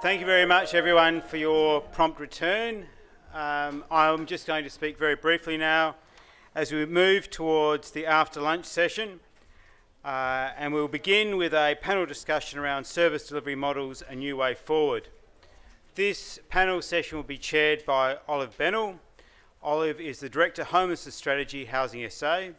Thank you very much, everyone, for your prompt return. I'm just going to speak very briefly now as we move towards the after-lunch session. And we'll begin with a panel discussion around service delivery models, a new way forward. This panel session will be chaired by Olive Bennell. Olive is the Director, Homelessness Strategy, Housing SA,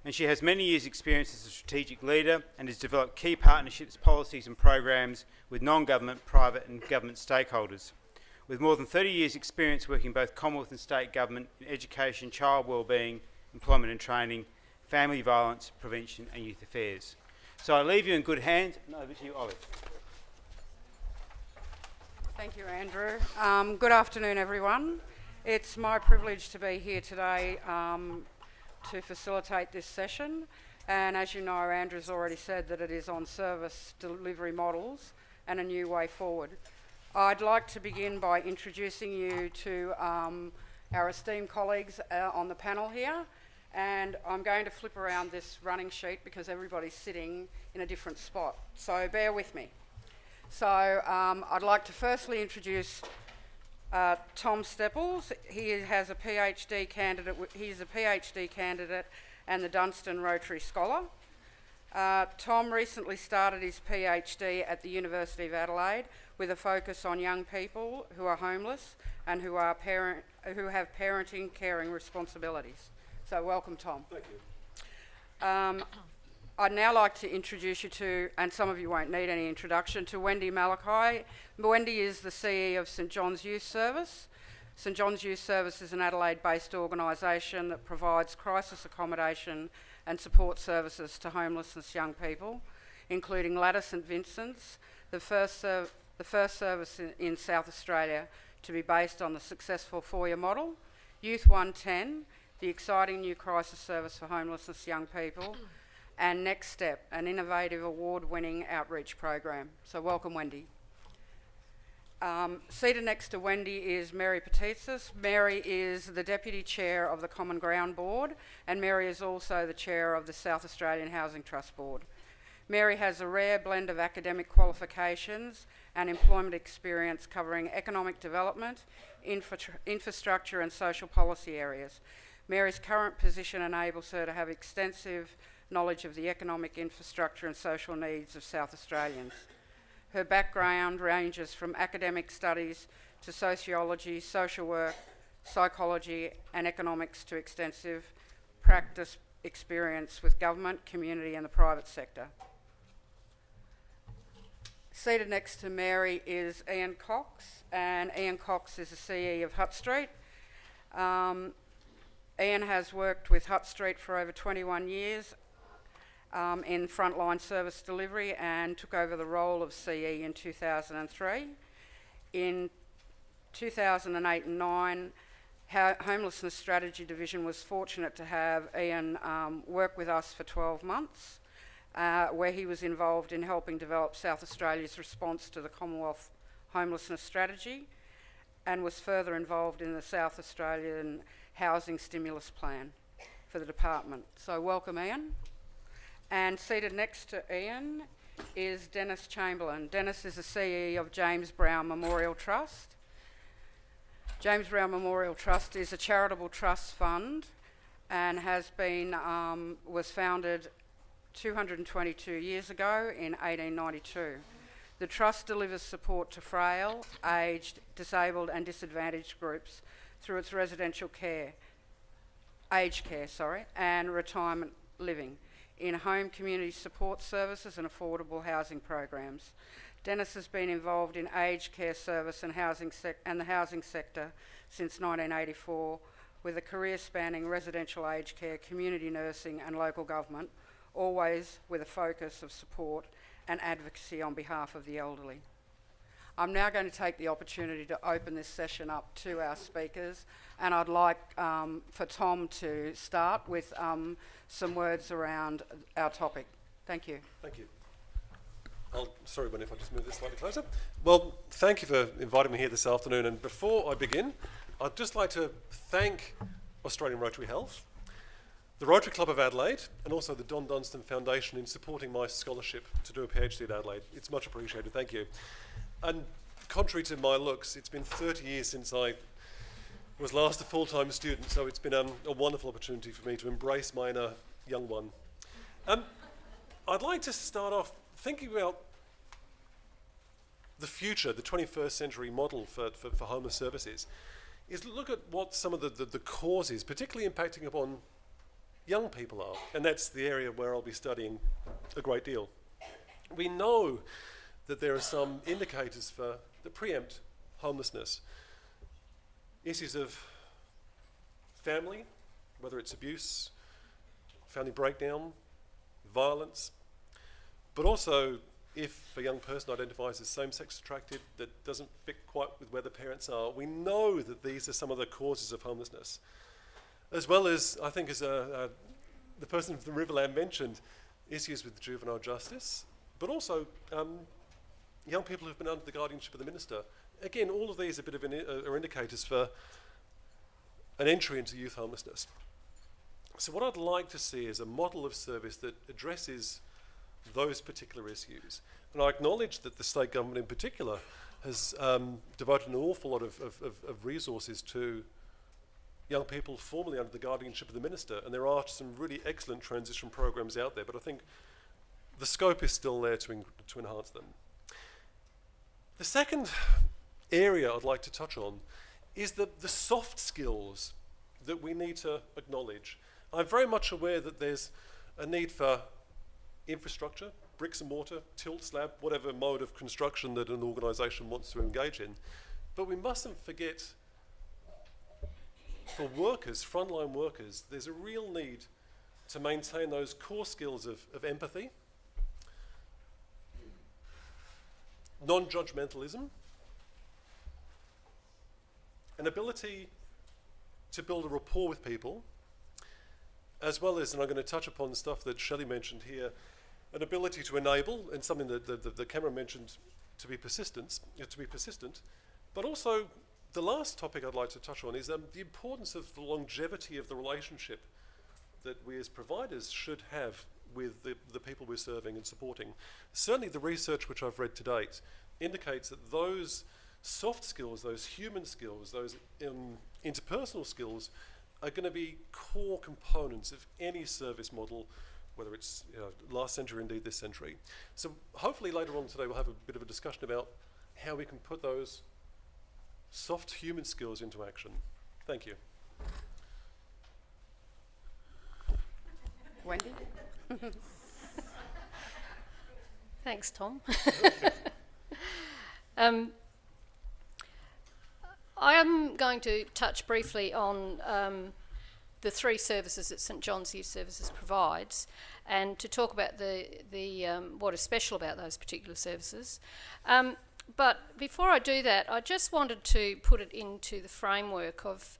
and she has many years' experience as a strategic leader and has developed key partnerships, policies and programs with non-government, private and government stakeholders. With more than 30 years' experience working both Commonwealth and state government in education, child wellbeing, employment and training, family violence prevention and youth affairs. So I leave you in good hands, and over to you, Olive. Thank you, Andrew. Good afternoon, everyone. It's my privilege to be here today to facilitate this session. And as you know, Andrew's already said that it is on service delivery models and a new way forward. I'd like to begin by introducing you to our esteemed colleagues on the panel here. And I'm going to flip around this running sheet because everybody's sitting in a different spot. So bear with me. So I'd like to firstly introduce Tom Steeples. He has a PhD candidate. He's a PhD candidate and the Dunstan Rotary Scholar. Tom recently started his PhD at the University of Adelaide with a focus on young people who are homeless and who have parenting, caring responsibilities. So welcome, Tom. Thank you. I'd now like to introduce you to, and some of you won't need any introduction, to Wendy Malycha. Wendy is the CE of St John's Youth Service. St John's Youth Service is an Adelaide-based organisation that provides crisis accommodation and support services to homelessness young people, including Ladder St Vincent's, the first service in South Australia to be based on the successful four-year model, Youth 110, the exciting new crisis service for homelessness young people, and Next Step, an innovative award-winning outreach program. So welcome, Wendy. Seated next to Wendy is Mary Patetsos. Mary is the Deputy Chair of the Common Ground Board, and Mary is also the Chair of the South Australian Housing Trust Board. Mary has a rare blend of academic qualifications and employment experience covering economic development, infrastructure and social policy areas. Mary's current position enables her to have extensive knowledge of the economic infrastructure and social needs of South Australians. Her background ranges from academic studies to sociology, social work, psychology and economics to extensive practice experience with government, community and the private sector. Seated next to Mary is Ian Cox, and Ian Cox is the CE of Hutt Street. Ian has worked with Hutt Street for over 21 years in frontline service delivery and took over the role of CE in 2003. In 2008 and 9, Homelessness Strategy Division was fortunate to have Ian work with us for 12 months, where he was involved in helping develop South Australia's response to the Commonwealth Homelessness Strategy and was further involved in the South Australian Housing Stimulus Plan for the department. So welcome, Ian. And seated next to Ian is Dennis Chamberlain. Dennis is the CE of James Brown Memorial Trust. James Brown Memorial Trust is a charitable trust fund and was founded 222 years ago in 1892. The trust delivers support to frail, aged, disabled and disadvantaged groups through its residential care, aged care, and retirement living in home community support services and affordable housing programs. Dennis has been involved in aged care service and the housing sector since 1984, with a career spanning residential aged care, community nursing and local government, always with a focus of support and advocacy on behalf of the elderly. I'm now going to take the opportunity to open this session up to our speakers, and I'd like for Tom to start with some words around our topic. Thank you. Thank you. Sorry, Wendy, if I just move this slightly closer. Well, thank you for inviting me here this afternoon. And before I begin, I'd just like to thank Australian Rotary Health, the Rotary Club of Adelaide, and also the Don Dunstan Foundation in supporting my scholarship to do a PhD at Adelaide. It's much appreciated. Thank you. And contrary to my looks, it's been 30 years since I was last a full-time student, so it's been a wonderful opportunity for me to embrace my inner young one. I'd like to start off thinking about the future, the 21st century model for homeless services, is look at what some of the causes, particularly impacting upon young people, are. And that's the area where I'll be studying a great deal. We know that there are some indicators that preempt homelessness. Issues of family, whether it's abuse, family breakdown, violence, but also if a young person identifies as same-sex attracted that doesn't fit quite with where the parents are, we know that these are some of the causes of homelessness. As well as, I think as the person from the Riverland mentioned, issues with juvenile justice, but also young people who've been under the guardianship of the minister. Again, all of these are are indicators for an entry into youth homelessness. So what I'd like to see is a model of service that addresses those particular issues. And I acknowledge that the state government in particular has devoted an awful lot of resources to young people formerly under the guardianship of the minister, and there are some really excellent transition programs out there, but I think the scope is still there to enhance them. The second area I'd like to touch on is the soft skills that we need to acknowledge. I'm very much aware that there's a need for infrastructure, bricks and mortar, tilt slab, whatever mode of construction that an organisation wants to engage in. But we mustn't forget, for workers, frontline workers, there's a real need to maintain those core skills of empathy, non-judgmentalism, an ability to build a rapport with people, as well as, and I'm going to touch upon the stuff that Shelley mentioned here, an ability to enable, and something that the Cameron mentioned, to be persistent, but also the last topic I'd like to touch on is the importance of the longevity of the relationship that we as providers should have with the people we're serving and supporting. Certainly the research which I've read to date indicates that those soft skills, those human skills, those interpersonal skills are going to be core components of any service model, whether it's last century, indeed this century. So hopefully later on today we'll have a bit of a discussion about how we can put those soft human skills into action. Thank you. Wendy? Thanks, Tom. I am going to touch briefly on the three services that St John's Youth Services provides, and to talk about what is special about those particular services. But before I do that, I just wanted to put it into the framework of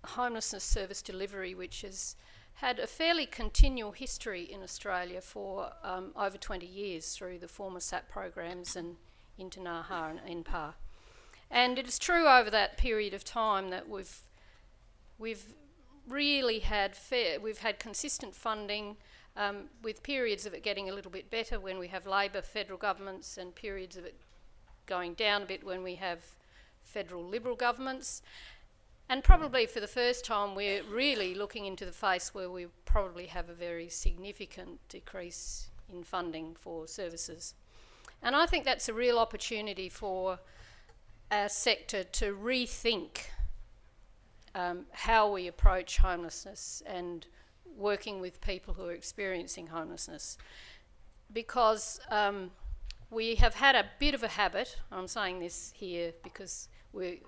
homelessness service delivery, which has had a fairly continual history in Australia for over 20 years through the former SAP programs and into NAHA and NPAR. And it is true over that period of time that we've really had consistent funding, with periods of it getting a little bit better when we have Labor federal governments and periods of it going down a bit when we have federal Liberal governments. And probably for the first time we're really looking into the face where we probably have a very significant decrease in funding for services. And I think that's a real opportunity for our sector to rethink how we approach homelessness and working with people who are experiencing homelessness. Because we have had a bit of a habit, I'm saying this here because we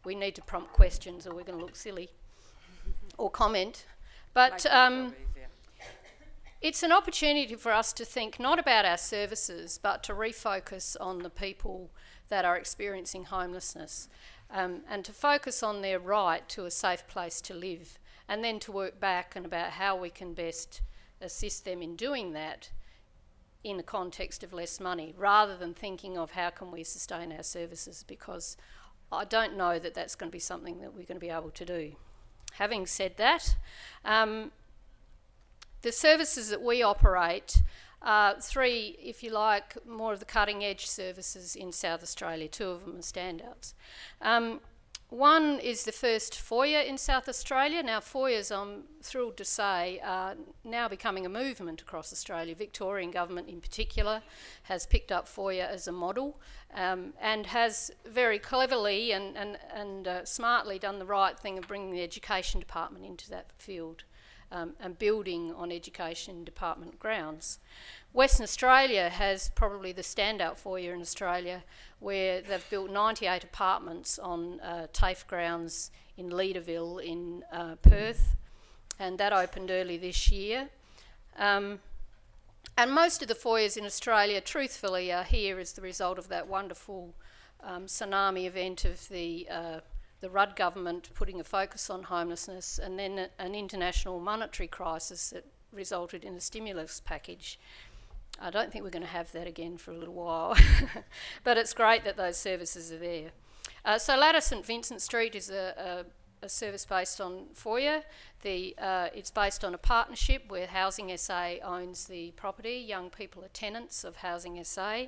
need to prompt questions or we're going to look silly or comment, but it's an opportunity for us to think not about our services but to refocus on the people that are experiencing homelessness, and to focus on their right to a safe place to live, and then to work back and about how we can best assist them in doing that in the context of less money, rather than thinking of how can we sustain our services, because I don't know that that's going to be something that we're going to be able to do. Having said that, the services that we operate Three, if you like, more of the cutting edge services in South Australia. Two of them are standouts. One is the first foyer in South Australia. Now, foyers, I'm thrilled to say, are now becoming a movement across Australia. Victorian government in particular has picked up foyer as a model and has very cleverly and smartly done the right thing of bringing the Education Department into that field and building on Education Department grounds. Western Australia has probably the standout foyer in Australia, where they've built 98 apartments on TAFE grounds in Leederville in Perth, and that opened early this year. And most of the foyers in Australia, truthfully, are here as the result of that wonderful tsunami event of the Rudd government putting a focus on homelessness, and then an international monetary crisis that resulted in a stimulus package. I don't think we're going to have that again for a little while, but it's great that those services are there. So Ladder St Vincent Street is a service based on foyer. It's based on a partnership where Housing SA owns the property. Young people are tenants of Housing SA.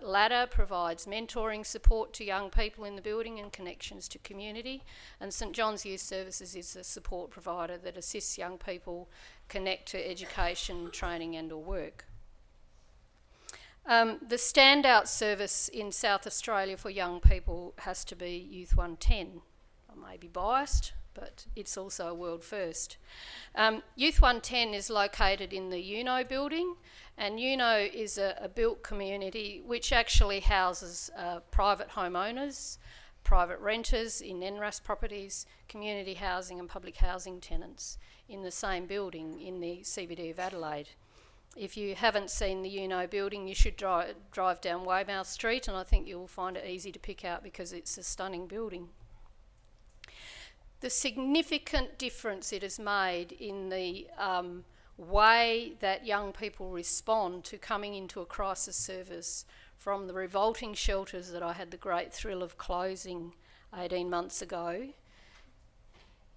Ladder provides mentoring support to young people in the building and connections to community. And St John's Youth Services is a support provider that assists young people connect to education, training and or work. The standout service in South Australia for young people has to be Youth 110. I may be biased, but it's also a world first. Youth 110 is located in the UNO building, and UNO is a built community which actually houses private homeowners, private renters in NRAS properties, community housing and public housing tenants in the same building in the CBD of Adelaide. If you haven't seen the UNO building, you should drive down Weymouth Street, and I think you'll find it easy to pick out because it's a stunning building. The significant difference it has made in the way that young people respond to coming into a crisis service from the revolting shelters that I had the great thrill of closing 18 months ago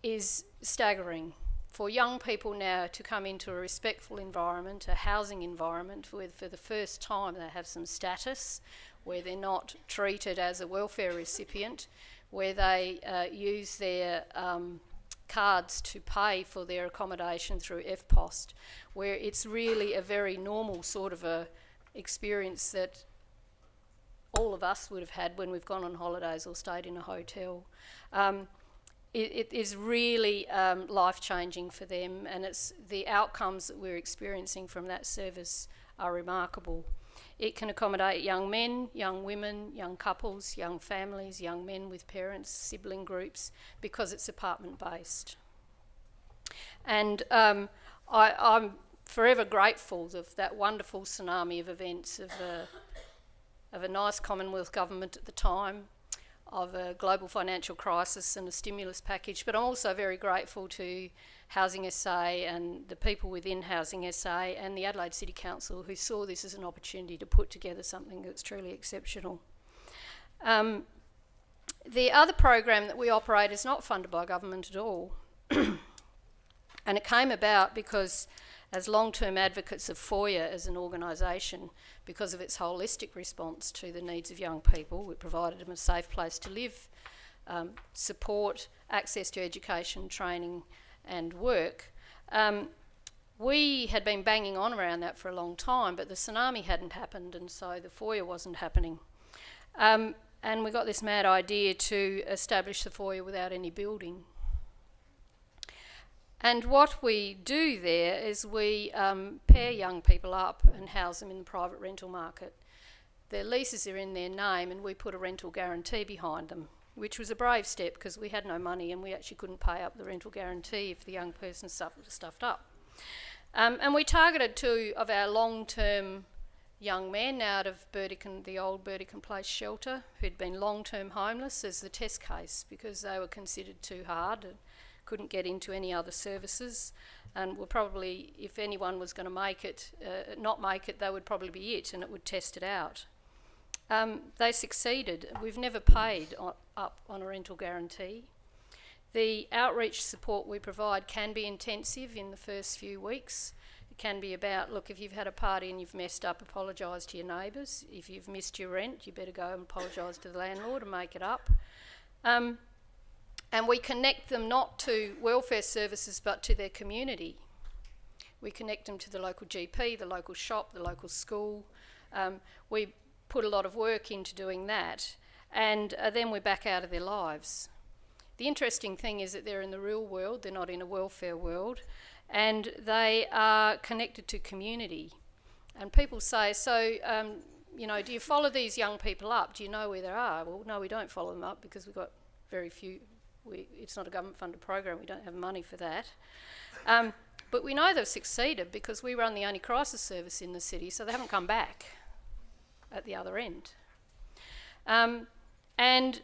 is staggering. For young people now to come into a respectful environment, a housing environment where for the first time they have some status, where they're not treated as a welfare recipient, where they use their cards to pay for their accommodation through FPOST, where it's really a very normal sort of a experience that all of us would have had when we've gone on holidays or stayed in a hotel. It is really life-changing for them, and it's the outcomes that we're experiencing from that service are remarkable. It can accommodate young men, young women, young couples, young families, young men with parents, sibling groups, because it's apartment-based. And I'm forever grateful of that wonderful tsunami of events of a nice Commonwealth government at the time, of a global financial crisis and a stimulus package, but I'm also very grateful to Housing SA and the people within Housing SA and the Adelaide City Council who saw this as an opportunity to put together something that's truly exceptional. The other program that we operate is not funded by government at all. And it came about because as long-term advocates of Foyer as an organisation, because of its holistic response to the needs of young people, we provided them a safe place to live, support, access to education, training and work. We had been banging on around that for a long time, but the tsunami hadn't happened, and so the Foyer wasn't happening. And we got this mad idea to establish the Foyer without any building. And what we do there is we pair young people up and house them in the private rental market. Their leases are in their name and we put a rental guarantee behind them, which was a brave step because we had no money and we actually couldn't pay up the rental guarantee if the young person stuffed up. And we targeted two of our long-term young men out of Burdekin, the old Burdekin Place shelter, who'd been long-term homeless as the test case because they were considered too hard and couldn't get into any other services, and were probably, if anyone was going to make it, not make it, they would probably be it, and it would test it out. They succeeded. We've never paid up on a rental guarantee. The outreach support we provide can be intensive in the first few weeks. It can be about, look, if you've had a party and you've messed up, apologise to your neighbours. If you've missed your rent, you better go and apologise to the landlord and make it up. And we connect them not to welfare services but to their community. We connect them to the local GP, the local shop, the local school. We put a lot of work into doing that, and then we're back out of their lives. The interesting thing is that they're in the real world, they're not in a welfare world, and they are connected to community. And people say, so, you know, do you follow these young people up? Do you know where they are? Well, no, we don't follow them up because we've got very few. It's not a government-funded program, we don't have money for that. But we know they've succeeded because we run the only crisis service in the city, so they haven't come back at the other end. And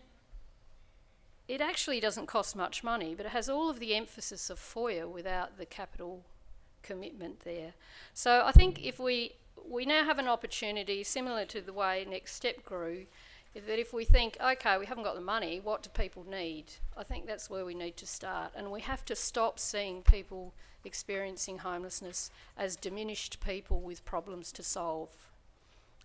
it actually doesn't cost much money, but it has all of the emphasis of FOIA without the capital commitment there. So I think if we now have an opportunity, similar to the way Next Step grew, that if we think, okay, we haven't got the money, what do people need? I think that's where we need to start. And we have to stop seeing people experiencing homelessness as diminished people with problems to solve.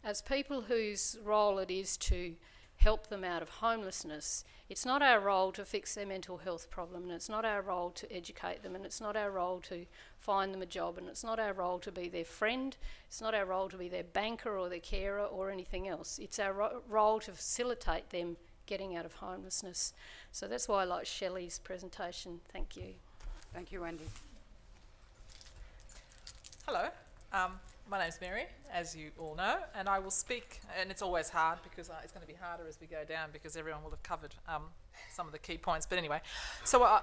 As people whose role it is to help them out of homelessness, it's not our role to fix their mental health problem, and it's not our role to educate them, and it's not our role to find them a job, and it's not our role to be their friend, it's not our role to be their banker or their carer or anything else. It's our role to facilitate them getting out of homelessness. So that's why I like Shelley's presentation. Thank you. Thank you, Wendy. Hello, my name's Mary, as you all know, and I will speak, and it's always hard because it's going to be harder as we go down because everyone will have covered some of the key points. But anyway, so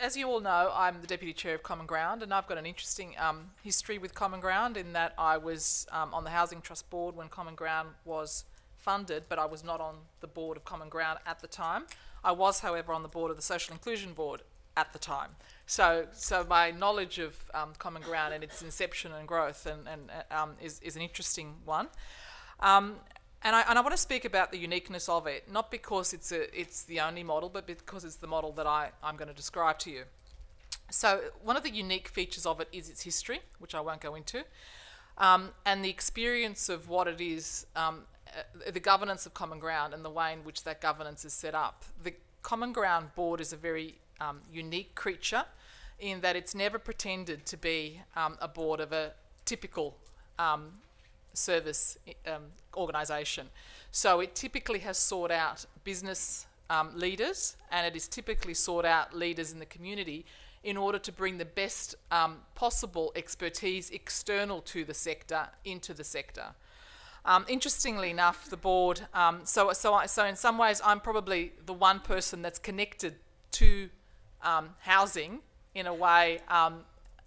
as you all know, I'm the Deputy Chair of Common Ground, and I've got an interesting history with Common Ground in that I was on the Housing Trust Board when Common Ground was funded, but I was not on the board of Common Ground at the time. I was, however, on the board of the Social Inclusion Board at the time. So my knowledge of Common Ground and its inception and growth is an interesting one. And I want to speak about the uniqueness of it, not because it's the only model, but because it's the model that I'm going to describe to you. So one of the unique features of it is its history, which I won't go into, and the experience of what it is, the governance of Common Ground and the way in which that governance is set up. The Common Ground Board is a very unique creature in that it's never pretended to be a board of a typical service organisation. So it typically has sought out business leaders, and it is typically sought out leaders in the community in order to bring the best possible expertise external to the sector into the sector. Interestingly enough, the board, so in some ways I'm probably the one person that's connected to housing in a way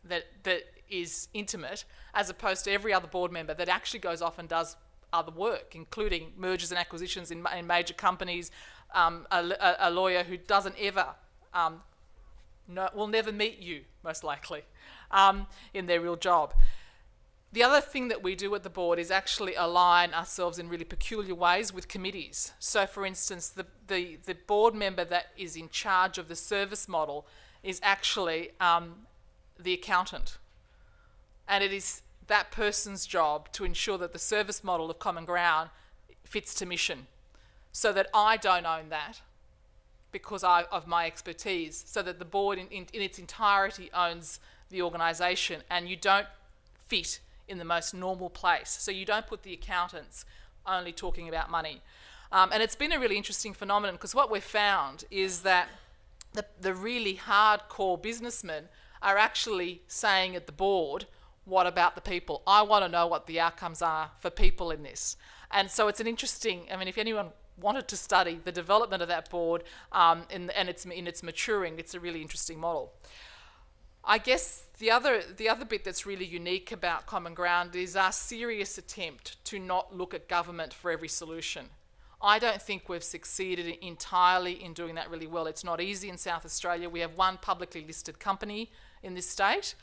that is intimate, as opposed to every other board member that actually goes off and does other work, including mergers and acquisitions in major companies, a lawyer who doesn't ever, will never meet you, most likely, in their real job. The other thing that we do at the board is actually align ourselves in really peculiar ways with committees. So, for instance, the board member that is in charge of the service model is actually the accountant. And it is that person's job to ensure that the service model of Common Ground fits to mission, so that I don't own that because of my expertise, so that the board in its entirety owns the organisation, and you don't fit in the most normal place. So you don't put the accountants only talking about money. And it's been a really interesting phenomenon, because what we've found is that the really hardcore businessmen are actually saying at the board, what about the people? I want to know what the outcomes are for people in this. And so it's an interesting, I mean, if anyone wanted to study the development of that board and in its maturing, it's a really interesting model. I guess the other bit that's really unique about Common Ground is our serious attempt to not look at government for every solution. I don't think we've succeeded entirely in doing that really well. It's not easy in South Australia. We have one publicly listed company in this state,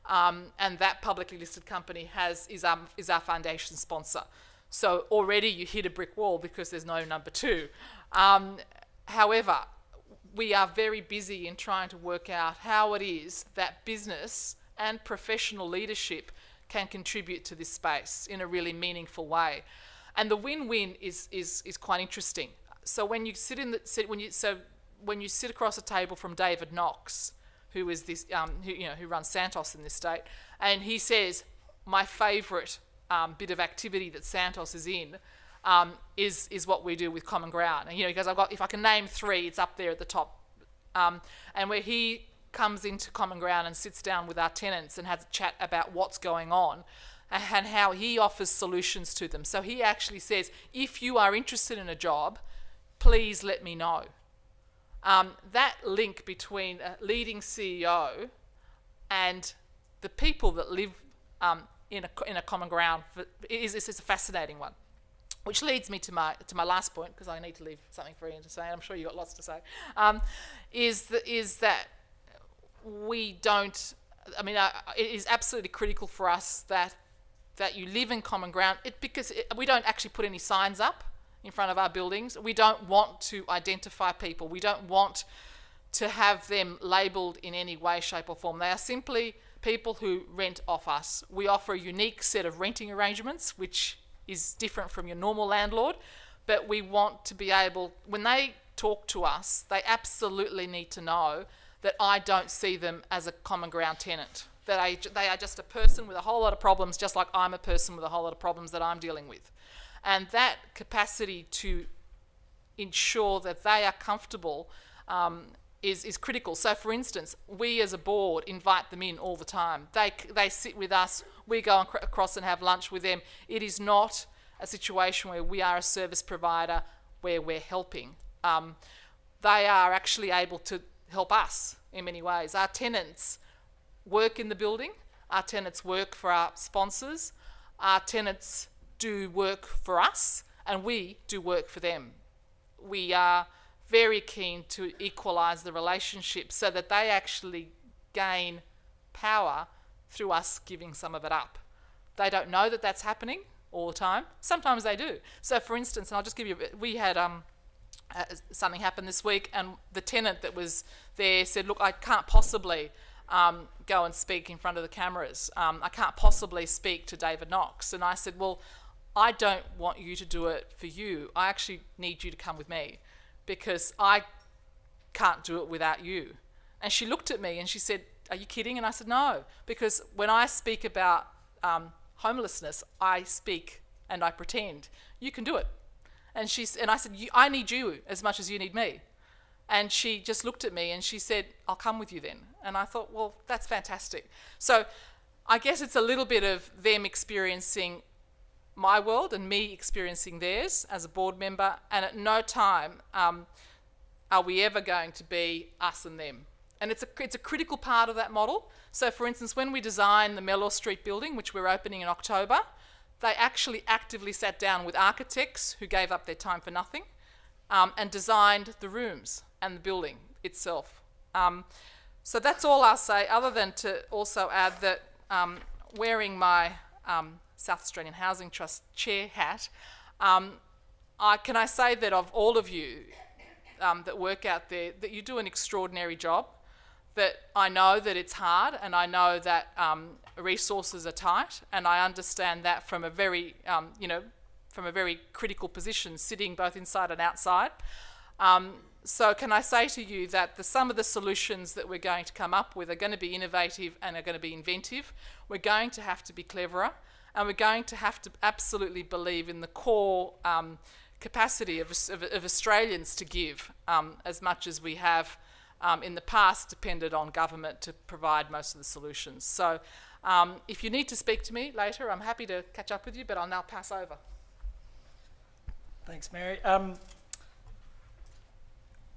and that publicly listed company is our foundation sponsor. So already you hit a brick wall because there's no number two. However, we are very busy in trying to work out how it is that business and professional leadership can contribute to this space in a really meaningful way. And the win-win is quite interesting. So when you sit when you sit across a table from David Knox, who is this who runs Santos in this state, and he says, my favourite bit of activity that Santos is in is what we do with Common Ground. And he goes, if I can name 3, it's up there at the top. And where he comes into Common Ground and sits down with our tenants and has a chat about what's going on and how he offers solutions to them. So he actually says, if you are interested in a job, please let me know. That link between a leading CEO and the people that live in a Common Ground is a fascinating one. Which leads me to my last point, because I need to leave something for Ian to say, and I'm sure you've got lots to say, is that we don't, it is absolutely critical for us that you live in Common Ground, because we don't actually put any signs up in front of our buildings. We don't want to identify people. We don't want to have them labelled in any way, shape or form. They are simply people who rent off us. We offer a unique set of renting arrangements, which is different from your normal landlord, but we want to be able, when they talk to us, they absolutely need to know that I don't see them as a Common Ground tenant, that they are just a person with a whole lot of problems, just like I'm a person with a whole lot of problems that I'm dealing with. And that capacity to ensure that they are comfortable is critical. So for instance, we as a board invite them in all the time. They sit with us, we go across and have lunch with them. It is not a situation where we are a service provider where we're helping. They are actually able to help us in many ways. Our tenants work in the building, our tenants work for our sponsors, our tenants do work for us, and we do work for them. We are very keen to equalise the relationship so that they actually gain power through us giving some of it up. They don't know that that's happening all the time. Sometimes they do. So for instance, and I'll just give you, we had something happen this week, and the tenant that was there said, look, I can't possibly go and speak in front of the cameras. I can't possibly speak to David Knox. And I said, well, I don't want you to do it for you. I actually need you to come with me, because I can't do it without you. And she looked at me and she said, are you kidding? And I said, no, because when I speak about homelessness, I speak and I pretend. You can do it. And I said, I need you as much as you need me. And she just looked at me and she said, I'll come with you then. And I thought, well, that's fantastic. So I guess it's a little bit of them experiencing my world and me experiencing theirs as a board member, and at no time are we ever going to be us and them. And it's a critical part of that model. So for instance, when we designed the Mellor Street building, which we're opening in October, they actually actively sat down with architects who gave up their time for nothing and designed the rooms and the building itself. So that's all I'll say, other than to also add that wearing my South Australian Housing Trust chair hat, can I say that of all of you that work out there, that you do an extraordinary job, that I know that it's hard, and I know that resources are tight, and I understand that from a very, from a very critical position, sitting both inside and outside. So can I say to you that some of the solutions that we're going to come up with are going to be innovative and are going to be inventive. We're going to have to be cleverer, and we're going to have to absolutely believe in the core capacity of Australians to give as much as we have in the past depended on government to provide most of the solutions. So if you need to speak to me later, I'm happy to catch up with you, but I'll now pass over. Thanks, Mary.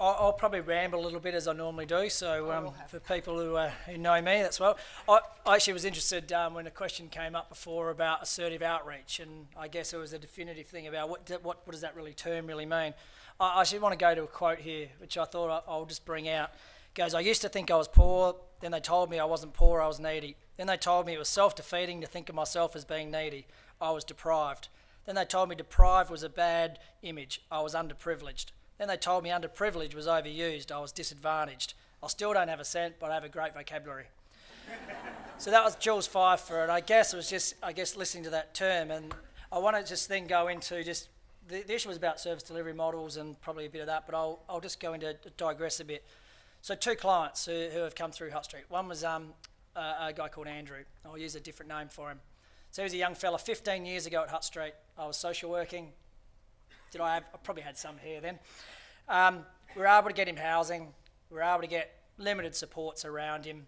I'll probably ramble a little bit as I normally do, so for people who know me, that's well. I actually was interested when a question came up before about assertive outreach, and I guess it was a definitive thing about what does that term really mean. I actually want to go to a quote here, which I thought I'll just bring out. It goes, I used to think I was poor, then they told me I wasn't poor, I was needy. Then they told me it was self-defeating to think of myself as being needy. I was deprived. Then they told me deprived was a bad image. I was underprivileged. Then they told me underprivileged was overused. I was disadvantaged. I still don't have a cent, but I have a great vocabulary. So that was Jules Pfeiffer, and I guess it was just, listening to that term, and I want to just then go into just, the issue was about service delivery models and probably a bit of that, but I'll just go into, digress a bit. So 2 clients who have come through Hutt Street. One was a guy called Andrew. I'll use a different name for him. So he was a young fella, 15 years ago at Hutt Street. I was social working. I probably had some hair then. We were able to get him housing. We were able to get limited supports around him,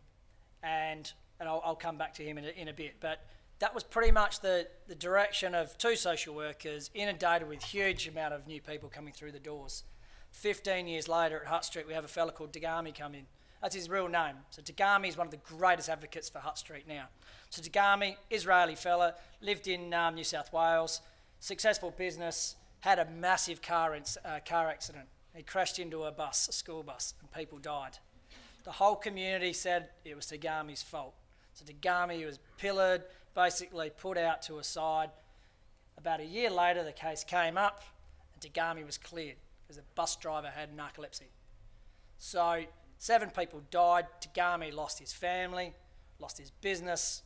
and I'll come back to him in a bit. But that was pretty much the direction of 2 social workers, inundated with huge amount of new people coming through the doors. 15 years later at Hutt Street, we have a fella called Tagami come in. That's his real name. So Tagami is one of the greatest advocates for Hutt Street now. So Tagami, Israeli fella, lived in New South Wales, successful business, had a massive car accident. He crashed into a school bus, and people died. The whole community said it was Tagami's fault. So Tagami was pillared, basically put out to a side. About a year later, the case came up, and Tagami was cleared because the bus driver had narcolepsy. So 7 people died. Tagami lost his family, lost his business,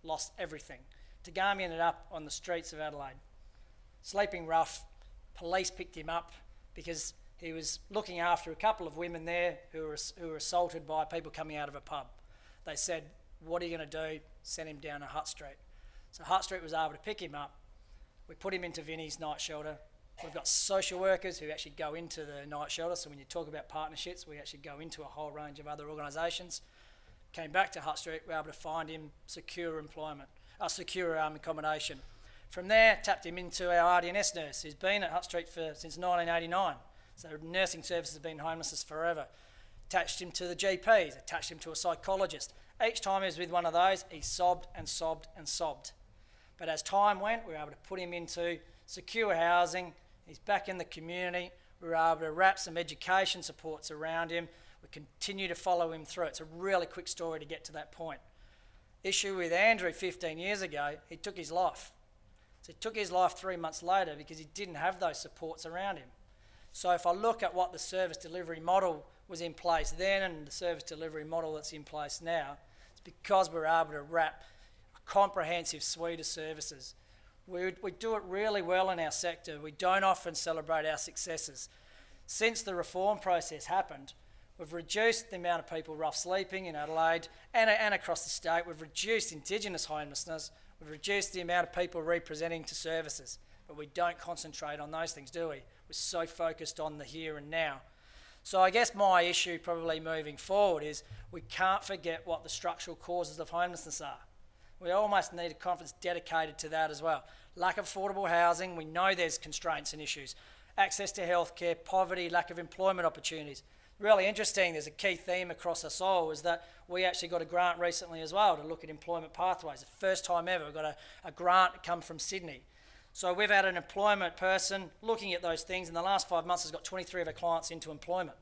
lost everything. Tagami ended up on the streets of Adelaide, sleeping rough. Police picked him up because he was looking after a couple of women there who were assaulted by people coming out of a pub. They said, "What are you going to do?" Send him down to Hutt Street. So Hutt Street was able to pick him up. We put him into Vinnie's night shelter. We've got social workers who actually go into the night shelter. So when you talk about partnerships, we actually go into a whole range of other organisations. Came back to Hutt Street, we were able to find him secure accommodation. From there, tapped him into our RDNS nurse, who's been at Hutt Street since 1989. So nursing services have been homelessness forever. Attached him to the GPs, attached him to a psychologist. Each time he was with one of those, he sobbed and sobbed and sobbed. But as time went, we were able to put him into secure housing. He's back in the community. We were able to wrap some education supports around him. We continue to follow him through. It's a really quick story to get to that point. Issue with Andrew 15 years ago, he took his life. So he took his life 3 months later because he didn't have those supports around him. So if I look at what the service delivery model was in place then and the service delivery model that's in place now, it's because we're able to wrap a comprehensive suite of services. We do it really well in our sector. We don't often celebrate our successes. Since the reform process happened, we've reduced the amount of people rough sleeping in Adelaide and across the state. We've reduced Indigenous homelessness. We've reduced the amount of people representing to services. But we don't concentrate on those things, do we? We're so focused on the here and now. So I guess my issue probably moving forward is we can't forget what the structural causes of homelessness are. We almost need a conference dedicated to that as well. Lack of affordable housing, we know there's constraints and issues. Access to healthcare, poverty, lack of employment opportunities. Really interesting, there's a key theme across us all, is that we actually got a grant recently as well to look at employment pathways. The first time ever we've got a grant come from Sydney. So we've had an employment person looking at those things. In the last 5 months has got 23 of our clients into employment.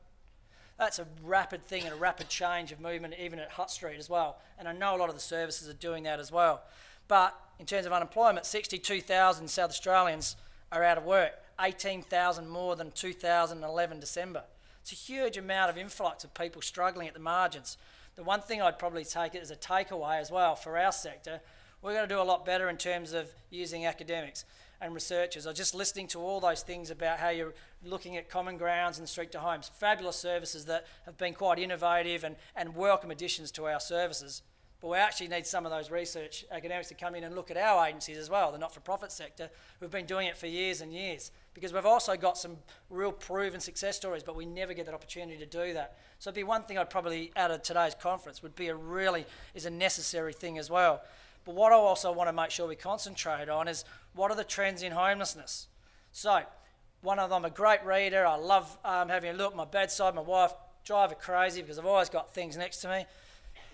That's a rapid thing and a rapid change of movement even at Hutt Street as well. And I know a lot of the services are doing that as well. But in terms of unemployment, 62,000 South Australians are out of work, 18,000 more than 2011 December. It's a huge amount of influx of people struggling at the margins. The one thing I'd probably take it as a takeaway as well for our sector, we're going to do a lot better in terms of using academics and researchers. I was just listening to all those things about how you're looking at common grounds and street to homes, fabulous services that have been quite innovative and welcome additions to our services. But we actually need some of those research academics to come in and look at our agencies as well, the not-for-profit sector, who've been doing it for years and years. Because we've also got some real proven success stories, but we never get that opportunity to do that. So it'd be one thing I'd probably add at today's conference would be a necessary thing as well. But what I also want to make sure we concentrate on is what are the trends in homelessness? So one of them, I'm a great reader. I love having a look at my bedside. My wife drive her crazy because I've always got things next to me.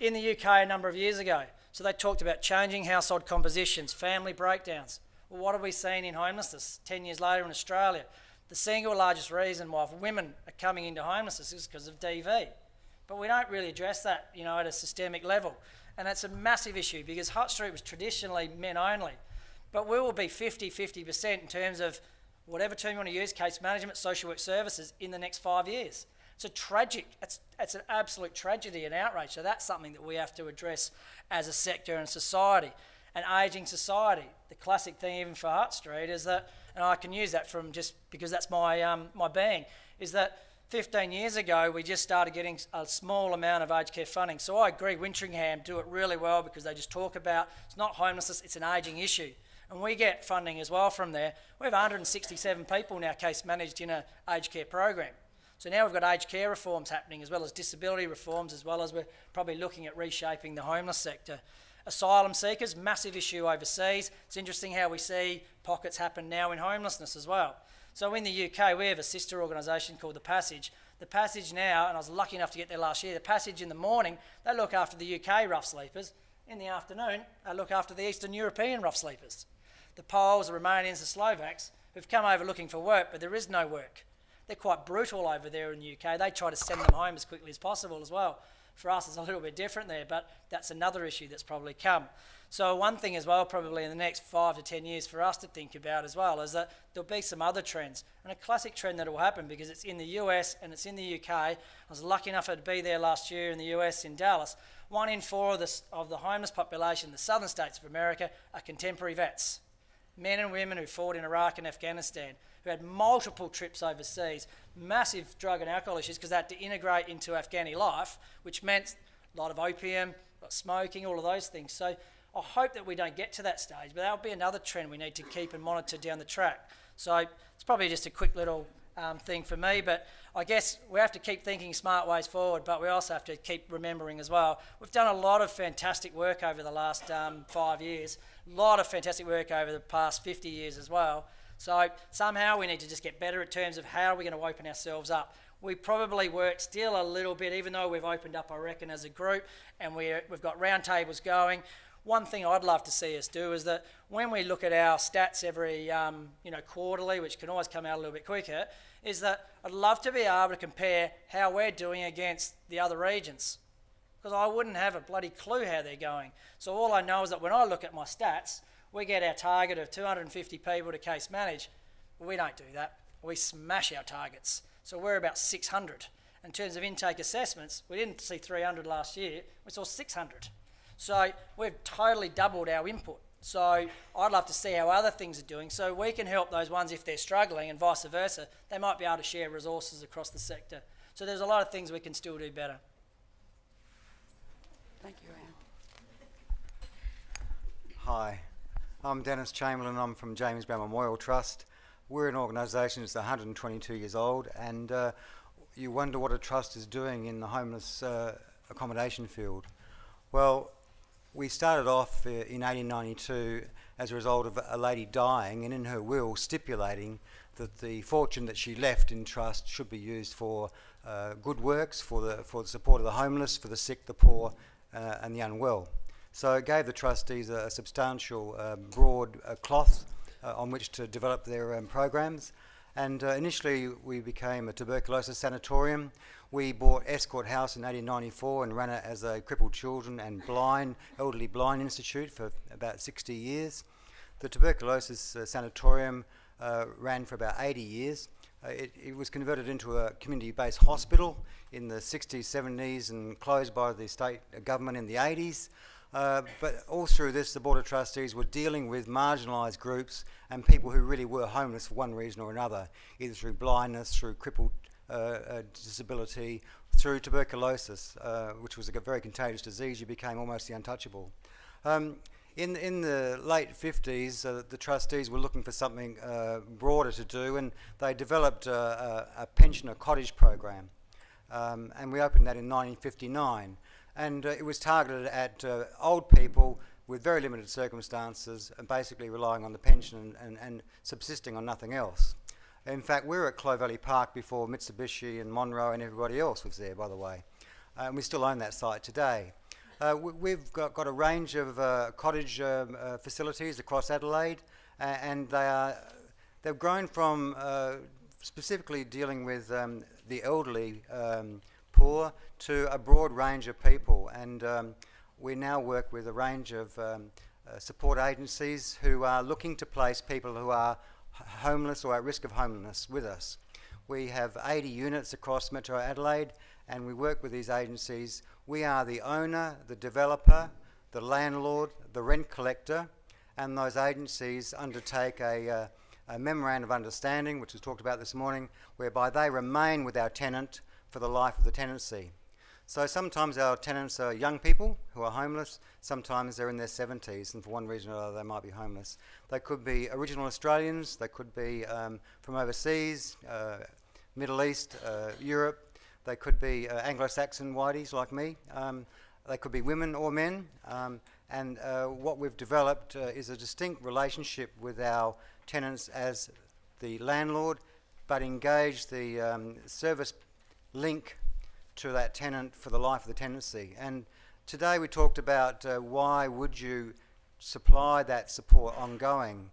In the UK a number of years ago, so they talked about changing household compositions, family breakdowns. Well, what have we seen in homelessness 10 years later in Australia? The single largest reason why women are coming into homelessness is because of DV. But we don't really address that, at a systemic level. And that's a massive issue because Hutt Street was traditionally men only. But we will be 50% in terms of whatever term you want to use, case management, social work services, in the next 5 years. It's a tragic, it's an absolute tragedy and outrage. So that's something that we have to address as a sector and society. An ageing society. The classic thing even for Hutt Street is that, and I can use that from just because that's my my being, is that 15 years ago we just started getting a small amount of aged care funding. So I agree, Wintringham do it really well because they just talk about, it's not homelessness, it's an ageing issue. And we get funding as well from there. We have 167 people now case managed in an aged care program. So now we've got aged care reforms happening as well as disability reforms, as well as we're probably looking at reshaping the homeless sector. Asylum seekers, massive issue overseas. It's interesting how we see pockets happen now in homelessness as well. So in the UK, we have a sister organisation called The Passage. The Passage now, and I was lucky enough to get there last year, The Passage in the morning, they look after the UK rough sleepers. In the afternoon, they look after the Eastern European rough sleepers. The Poles, the Romanians, the Slovaks, who've come over looking for work, but there is no work. They're quite brutal over there in the UK. They try to send them home as quickly as possible as well. For us, it's a little bit different there, but that's another issue that's probably come. So one thing as well, probably in the next 5 to 10 years for us to think about as well, is that there'll be some other trends. And a classic trend that will happen, because it's in the US and it's in the UK. I was lucky enough to be there last year in the US in Dallas. 1 in 4 of the homeless population in the southern states of America are contemporary vets. Men and women who fought in Iraq and Afghanistan, who had multiple trips overseas, massive drug and alcohol issues because they had to integrate into Afghani life, which meant a lot of opium, smoking, all of those things. So I hope that we don't get to that stage, but that'll be another trend we need to keep and monitor down the track. So it's probably just a quick little thing for me, but I guess we have to keep thinking smart ways forward, but we also have to keep remembering as well. We've done a lot of fantastic work over the last 5 years, a lot of fantastic work over the past 50 years as well. So somehow we need to just get better in terms of how are we going to open ourselves up. We probably work still a little bit, even though we've opened up, I reckon, as a group, and we've got roundtables going. One thing I'd love to see us do is that when we look at our stats every quarterly, which can always come out a little bit quicker, is that I'd love to be able to compare how we're doing against the other regions, because I wouldn't have a bloody clue how they're going. So all I know is that when I look at my stats, we get our target of 250 people to case manage. We don't do that. We smash our targets. So we're about 600. In terms of intake assessments, we didn't see 300 last year, we saw 600. So we've totally doubled our input. So I'd love to see how other things are doing so we can help those ones if they're struggling, and vice versa. They might be able to share resources across the sector. So there's a lot of things we can still do better. Thank you, Anne. Hi, I'm Dennis Chamberlain. I'm from James Brown Memorial Trust. We're an organisation that's 122 years old, and you wonder what a trust is doing in the homeless accommodation field. Well, we started off in 1892 as a result of a lady dying, and in her will stipulating that the fortune that she left in trust should be used for good works, for the support of the homeless, for the sick, the poor, and the unwell. So it gave the trustees a substantial, broad cloth on which to develop their programs. And initially we became a tuberculosis sanatorium. We bought Escort House in 1894 and ran it as a crippled children and elderly blind institute for about 60 years. The tuberculosis sanatorium ran for about 80 years. It was converted into a community-based hospital in the 60s, 70s, and closed by the state government in the 80s. But all through this, the Board of Trustees were dealing with marginalised groups and people who really were homeless for one reason or another, either through blindness, through crippled disability, through tuberculosis, which was a very contagious disease. You became almost the untouchable. In the late 50s, the trustees were looking for something broader to do, and they developed a pensioner cottage program. And we opened that in 1959. And it was targeted at old people with very limited circumstances and basically relying on the pension and subsisting on nothing else. In fact, we were at Clough Valley Park before Mitsubishi and Monroe and everybody else was there, by the way. And we still own that site today. We've got a range of cottage facilities across Adelaide, and they've grown from specifically dealing with the elderly poor to a broad range of people, and we now work with a range of support agencies who are looking to place people who are homeless or at risk of homelessness with us. We have 80 units across Metro Adelaide, and we work with these agencies. We are the owner, the developer, the landlord, the rent collector, and those agencies undertake a memorandum of understanding, which was talked about this morning, whereby they remain with our tenant for the life of the tenancy. So sometimes our tenants are young people who are homeless, sometimes they're in their 70s, and for one reason or another they might be homeless. They could be original Australians, they could be from overseas, Middle East, Europe, they could be Anglo-Saxon whiteys like me, they could be women or men, and what we've developed is a distinct relationship with our tenants as the landlord, but engage the service link to that tenant for the life of the tenancy. And today we talked about why would you supply that support ongoing.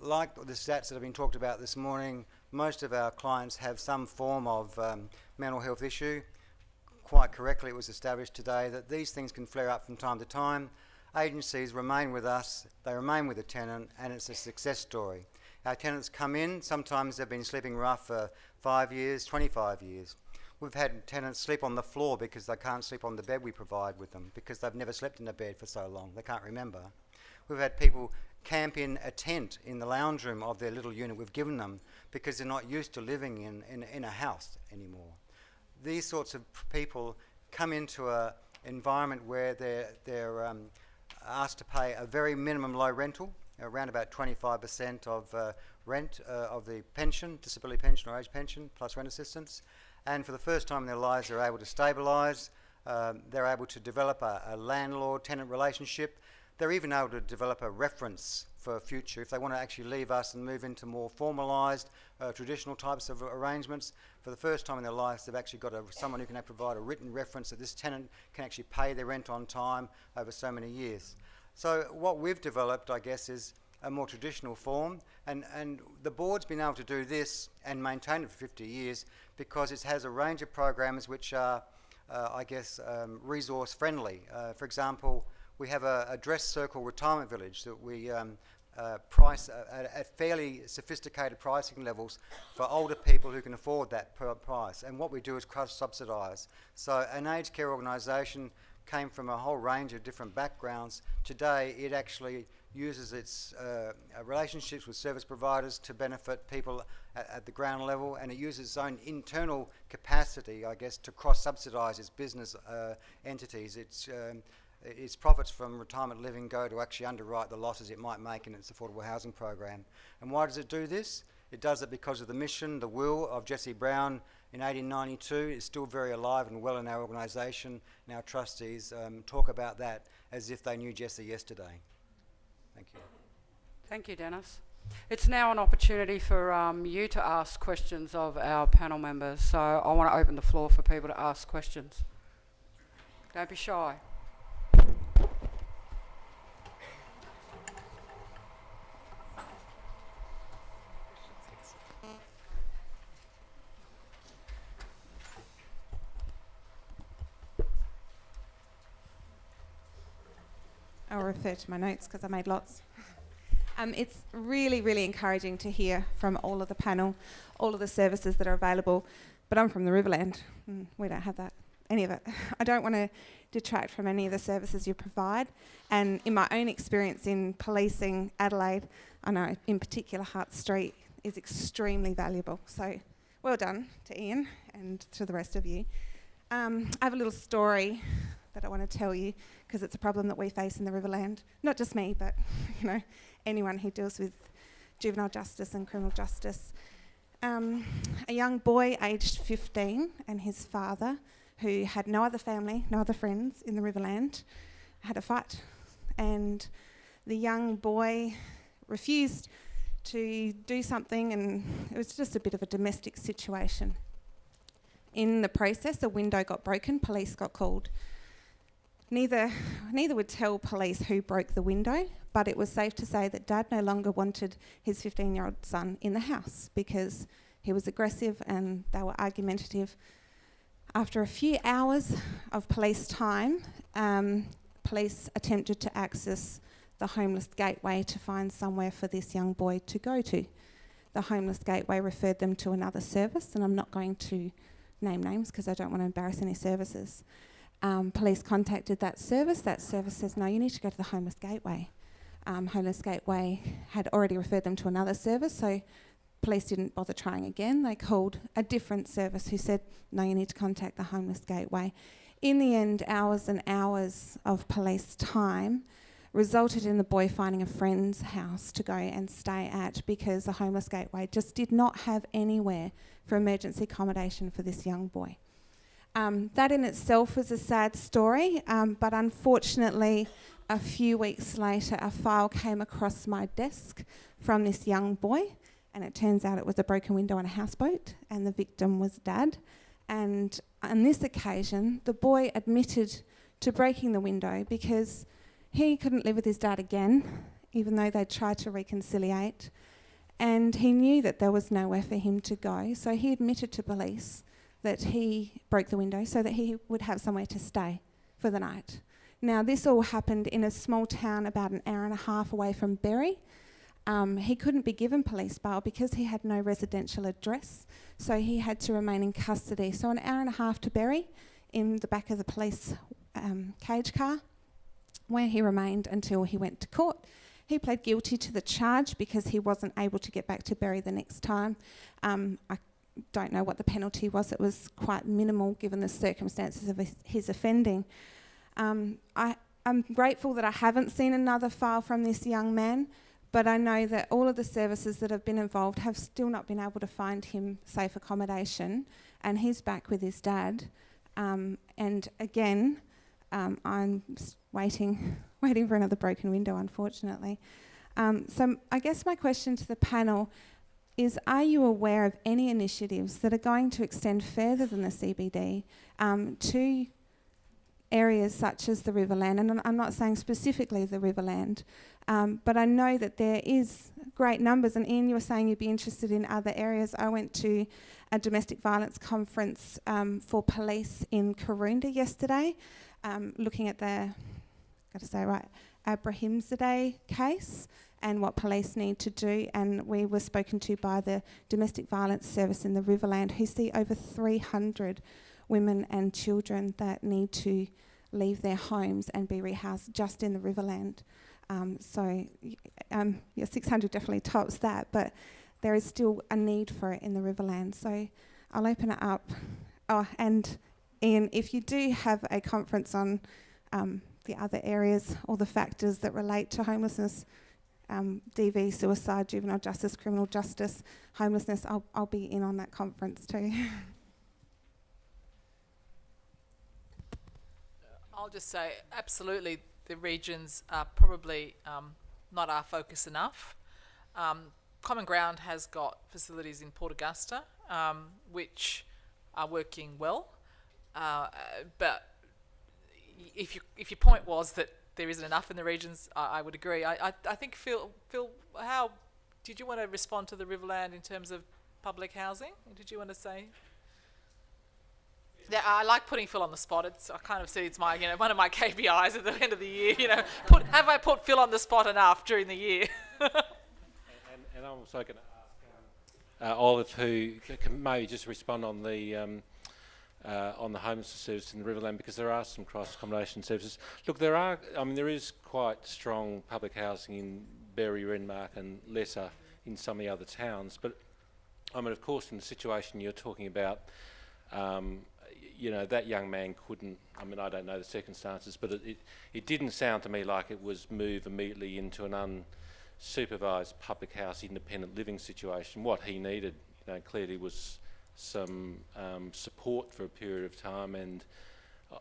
Like the stats that have been talked about this morning, most of our clients have some form of mental health issue. Quite correctly, it was established today that these things can flare up from time to time. Agencies remain with us, they remain with the tenant, and it's a success story. Our tenants come in, sometimes they've been sleeping rough for 5 years, 25 years. We've had tenants sleep on the floor because they can't sleep on the bed we provide with them, because they've never slept in a bed for so long, they can't remember. We've had people camp in a tent in the lounge room of their little unit we've given them because they're not used to living in a house anymore. These sorts of people come into an environment where they're asked to pay a very minimum low rental, around about 25% of rent of the pension, disability pension or age pension, plus rent assistance. And for the first time in their lives, they're able to stabilise, they're able to develop a landlord-tenant relationship. They're even able to develop a reference for future if they want to actually leave us and move into more formalised, traditional types of arrangements. For the first time in their lives, they've actually got someone who can provide a written reference that this tenant can actually pay their rent on time over so many years. So what we've developed, I guess, is a more traditional form, and the board's been able to do this and maintain it for 50 years because it has a range of programs which are, I guess, resource friendly. For example, we have a dress circle retirement village that we price at fairly sophisticated pricing levels for older people who can afford that per price, and what we do is cross-subsidise. So an aged care organisation came from a whole range of different backgrounds. Today it actually uses its relationships with service providers to benefit people at the ground level, and it uses its own internal capacity, I guess, to cross-subsidise its business entities. Its profits from retirement living go to actually underwrite the losses it might make in its affordable housing program. And why does it do this? It does it because of the mission, the will of Jesse Brown in 1892. It's still very alive and well in our organisation, and our trustees talk about that as if they knew Jesse yesterday. Thank you. Thank you, Dennis. It's now an opportunity for you to ask questions of our panel members, so I want to open the floor for people to ask questions. Don't be shy. I'll refer to my notes because I made lots. It's really, really encouraging to hear from all of the panel, all of the services that are available, but I'm from the Riverland. We don't have that, any of it. I don't want to detract from any of the services you provide, and in my own experience in policing Adelaide, I know in particular Hutt Street is extremely valuable. So well done to Ian and to the rest of you. I have a little story that I want to tell you because it's a problem that we face in the Riverland. Not just me, but anyone who deals with juvenile justice and criminal justice. A young boy aged 15 and his father, who had no other family, no other friends in the Riverland, had a fight, and the young boy refused to do something, and it was just a bit of a domestic situation. In the process, a window got broken, police got called. Neither would tell police who broke the window, but it was safe to say that Dad no longer wanted his 15-year-old son in the house because he was aggressive and they were argumentative. After a few hours of police time, police attempted to access the homeless gateway to find somewhere for this young boy to go to. the Homeless Gateway referred them to another service, and I'm not going to name names because I don't want to embarrass any services. Police contacted that service. That service says, no, you need to go to the Homeless Gateway. Homeless Gateway had already referred them to another service, so police didn't bother trying again. They called a different service who said, no, you need to contact the Homeless Gateway. In the end, hours and hours of police time resulted in the boy finding a friend's house to go and stay at because the Homeless Gateway just did not have anywhere for emergency accommodation for this young boy. That in itself was a sad story, but unfortunately, a few weeks later, a file came across my desk from this young boy, and it turns out it was a broken window on a houseboat, and the victim was Dad. And on this occasion, the boy admitted to breaking the window because he couldn't live with his dad again, even though they tried to reconciliate, and he knew that there was nowhere for him to go, so he admitted to police that he broke the window so that he would have somewhere to stay for the night. Now, this all happened in a small town about an hour and a half away from Berry. He couldn't be given police bail because he had no residential address, so he had to remain in custody. So an hour and a half to Berry in the back of the police cage car, where he remained until he went to court. He pled guilty to the charge because he wasn't able to get back to Berry the next time. I don't know what the penalty was. It was quite minimal given the circumstances of his offending. I'm grateful that I haven't seen another file from this young man, but I know that all of the services that have been involved have still not been able to find him safe accommodation, and he's back with his dad. And again, I'm waiting for another broken window, unfortunately. So I guess my question to the panel is, are you aware of any initiatives that are going to extend further than the CBD to areas such as the Riverland? And I'm not saying specifically the Riverland, but I know that there is great numbers. And Ian, you were saying you'd be interested in other areas. I went to a domestic violence conference for police in Karoonda yesterday, looking at the, Abrahimzadeh case and what police need to do. And we were spoken to by the domestic violence service in the Riverland, who see over 300 women and children that need to leave their homes and be rehoused just in the Riverland. 600 definitely tops that, but there is still a need for it in the Riverland. So I'll open it up. Oh, and Ian, if you do have a conference on the other areas or the factors that relate to homelessness, DV, suicide, juvenile justice, criminal justice, homelessness, I'll be in on that conference too. I'll just say, absolutely, the regions are probably not our focus enough. Common Ground has got facilities in Port Augusta, which are working well, but if your point was that there isn't enough in the regions, I would agree. I think, Phil, how did you want to respond to the Riverland in terms of public housing? Did you want to say? Yeah, I like putting Phil on the spot. I kind of see it's my, one of my KPIs at the end of the year. Have I put Phil on the spot enough during the year? and I'm also going to ask Olive, who can maybe just respond on the homelessness service in the Riverland, because there are some cross accommodation services. Look, there is quite strong public housing in Berry, Renmark, and lesser in some of the other towns. But of course, in the situation you're talking about. That young man couldn't, I don't know the circumstances, but it didn't sound to me like it was move immediately into an unsupervised public house independent living situation. What he needed, clearly was some support for a period of time, and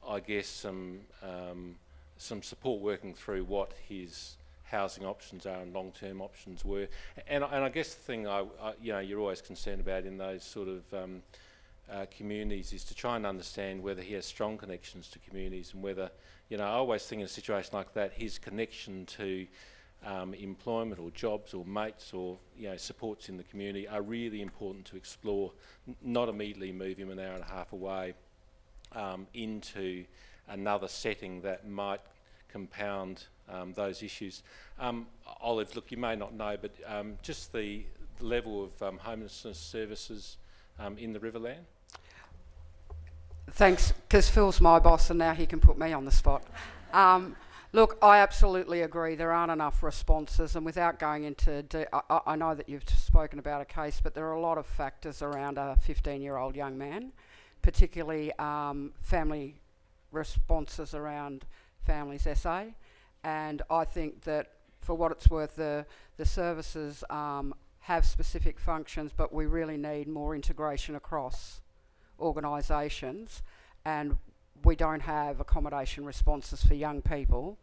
I guess some support working through what his housing options are and long-term options were. And I guess the thing you're always concerned about in those sort of communities is to try and understand whether he has strong connections to communities, and whether, I always think in a situation like that, his connection to employment or jobs or mates or supports in the community are really important to explore, not immediately move him an hour and a half away into another setting that might compound those issues. Olive, look, you may not know, but just the level of homelessness services in the Riverland? Thanks, because Phil's my boss and now he can put me on the spot. Look, I absolutely agree. There aren't enough responses, and without going into... I know that you've spoken about a case, but there are a lot of factors around a 15-year-old young man, particularly family responses around Families SA. And I think that, for what it's worth, the services have specific functions, but we really need more integration across organisations, and we don't have accommodation responses for young people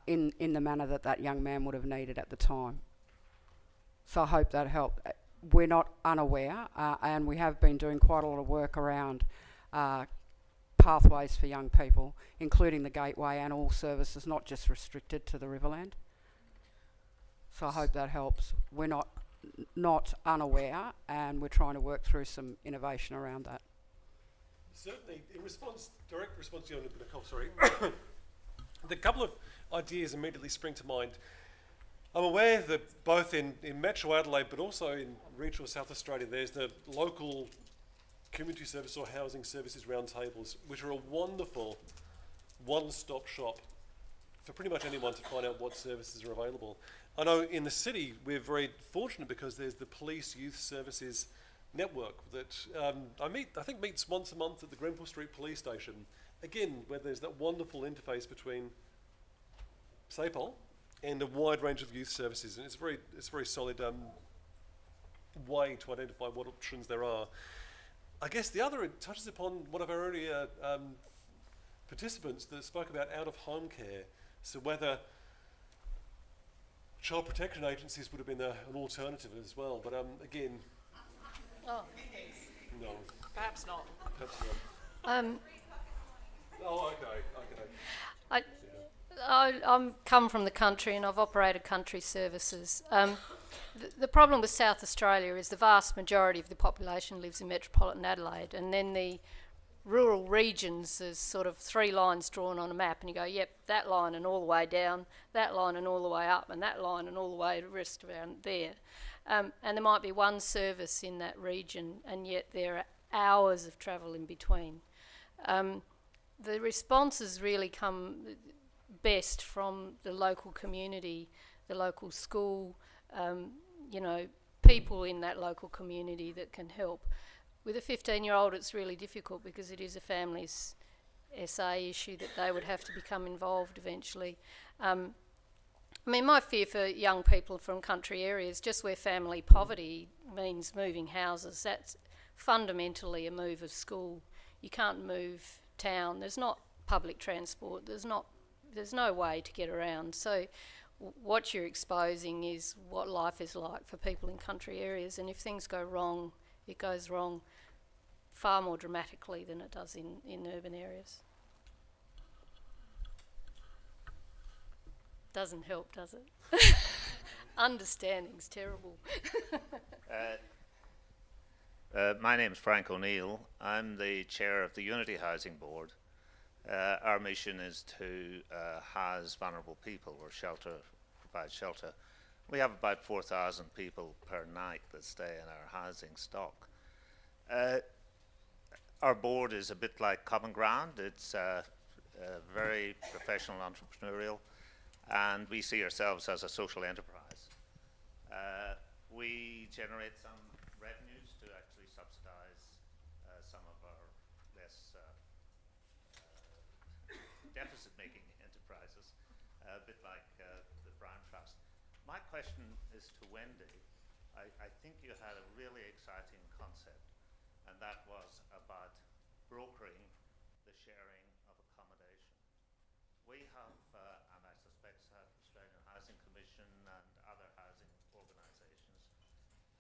in the manner that that young man would have needed at the time. So I hope that helped. We're not unaware, and we have been doing quite a lot of work around pathways for young people, including the Gateway and all services, not just restricted to the Riverland. So I hope that helps. We're not unaware, and we're trying to work through some innovation around that. Certainly, in response, direct response to you, Nicole, sorry. The couple of ideas immediately spring to mind. I'm aware that both in Metro Adelaide, but also in regional South Australia, there's the local community service or housing services roundtables, which are a wonderful one-stop shop for pretty much anyone to find out what services are available. I know in the city we're very fortunate because there's the Police Youth Services network that I think meets once a month at the Grenfell Street Police Station. Again, where there's that wonderful interface between SAPOL and a wide range of youth services, and it's a very solid way to identify what options there are. I guess the other, it touches upon one of our earlier participants that spoke about out-of-home care, so whether child protection agencies would have been an alternative as well, but again... Oh. No. Perhaps not. Perhaps not. Oh, okay. I'm come from the country and I've operated country services. The problem with South Australia is the vast majority of the population lives in metropolitan Adelaide, and then the rural regions, there's sort of 3 lines drawn on a map, and you go, yep, that line and all the way down, that line and all the way up, and that line and all the way to the rest around there. And there might be one service in that region, and yet there are hours of travel in between. The responses really come best from the local community, the local school, people in that local community that can help. With a 15-year-old, it's really difficult because it is a family's SA issue that they would have to become involved eventually. My fear for young people from country areas, just where family poverty means moving houses, that's fundamentally a move of school. You can't move town. There's not public transport. There's no way to get around. So what you're exposing is what life is like for people in country areas, and if things go wrong, it goes wrong far more dramatically than it does in urban areas. Doesn't help, does it? Understanding's terrible. My name's Frank O'Neill. I'm the chair of the Unity Housing Board. Our mission is to house vulnerable people or provide shelter. We have about 4,000 people per night that stay in our housing stock. Our board is a bit like Common Ground. It's very professional, entrepreneurial, and we see ourselves as a social enterprise. We generate some revenues to actually subsidize some of our less deficit-making enterprises, a bit like the Brown Trust. My question is to Wendy. I think you had a really exciting concept, and that was about brokering the sharing of accommodation. We have, and I suspect South Australian Housing Commission and other housing organisations,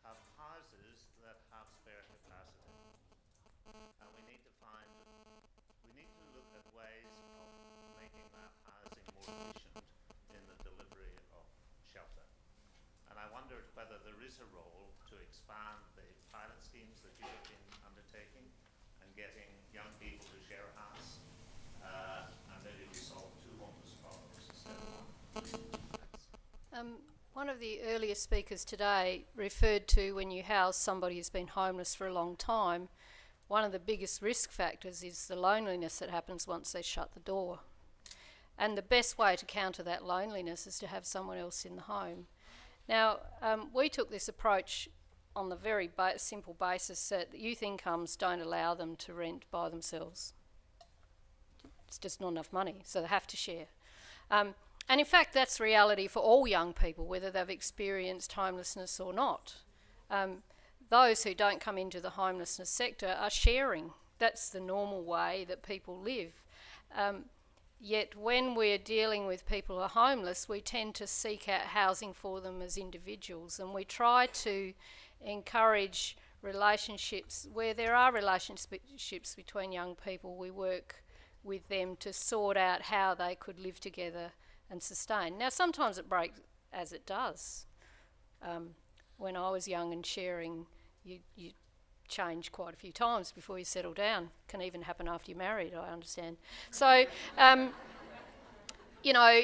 have houses that have spare capacity. And we need to look at ways of making that housing more efficient in the delivery of shelter. And I wondered whether there is a role to expand the pilot schemes that you have been undertaking and getting young people to share a house, and maybe we solve 2 homeless problems instead of 1. One of the earlier speakers today referred to when you house somebody who's been homeless for a long time, one of the biggest risk factors is the loneliness that happens once they shut the door. And the best way to counter that loneliness is to have someone else in the home. Now, we took this approach on the very simple basis that youth incomes don't allow them to rent by themselves. It's just not enough money, so they have to share. And in fact, that's reality for all young people, whether they've experienced homelessness or not. Those who don't come into the homelessness sector are sharing. That's the normal way that people live. Yet when we're dealing with people who are homeless, we tend to seek out housing for them as individuals, and we try to encourage relationships where there are relationships between young people. We work with them to sort out how they could live together and sustain. Now, sometimes it breaks, as it does. When I was young and sharing, you change quite a few times before you settle down. Can even happen after you're married, I understand. So, you know,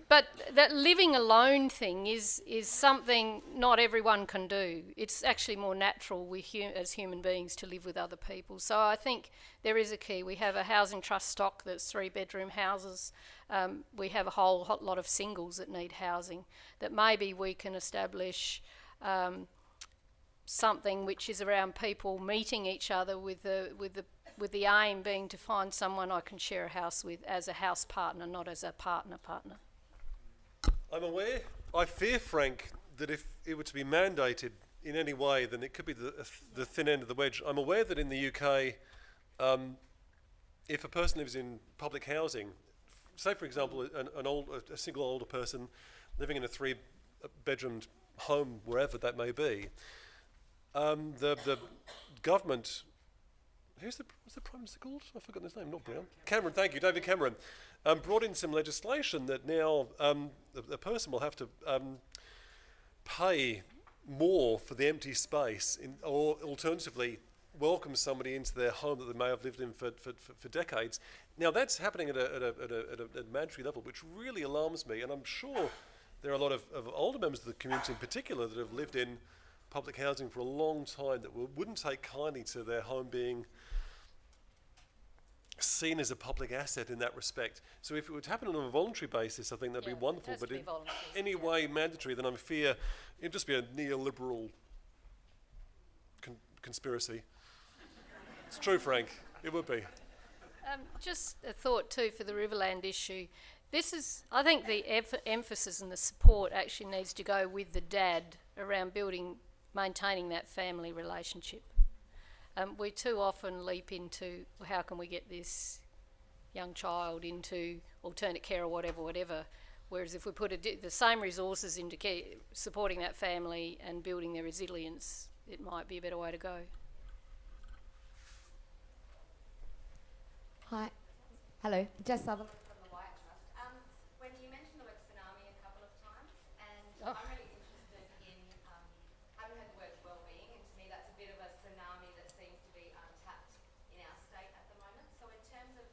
but that living alone thing is something not everyone can do. It's actually more natural as human beings to live with other people. So I think there is a key. We have a housing trust stock that's 3-bedroom houses. We have a whole lot of singles that need housing, that maybe we can establish something which is around people meeting each other with the aim being to find someone I can share a house with as a house partner, not as a partner. I'm aware. I fear, Frank, that if it were to be mandated in any way, then it could be the thin end of the wedge. I'm aware that in the UK, if a person lives in public housing, say for example a single older person living in a 3-bedroomed home, wherever that may be, the government, what's the Prime Minister called? I've forgotten his name, not Brown. Cameron, thank you, David Cameron, brought in some legislation that now the person will have to pay more for the empty space, or alternatively welcome somebody into their home that they may have lived in for decades. Now that's happening at a mandatory level, which really alarms me, and I'm sure there are a lot of older members of the community in particular that have lived in public housing for a long time that wouldn't take kindly to their home being seen as a public asset in that respect. So if it would happen on a voluntary basis, I think that'd be wonderful, but in any way mandatory, then I fear it'd just be a neoliberal conspiracy. It's true, Frank, it would be. Just a thought too for the Riverland issue. I think the emphasis and the support actually needs to go with the dad around maintaining that family relationship. We too often leap into, well, how can we get this young child into alternate care or whatever, whereas if we put the same resources into supporting that family and building their resilience, it might be a better way to go. Hi. Hello. Jess Sutherland from the White Trust. When you mentioned the word tsunami a couple of times, and I'm really interested in, having heard the word wellbeing, and to me that's a bit of a tsunami that seems to be untapped in our state at the moment. So in terms of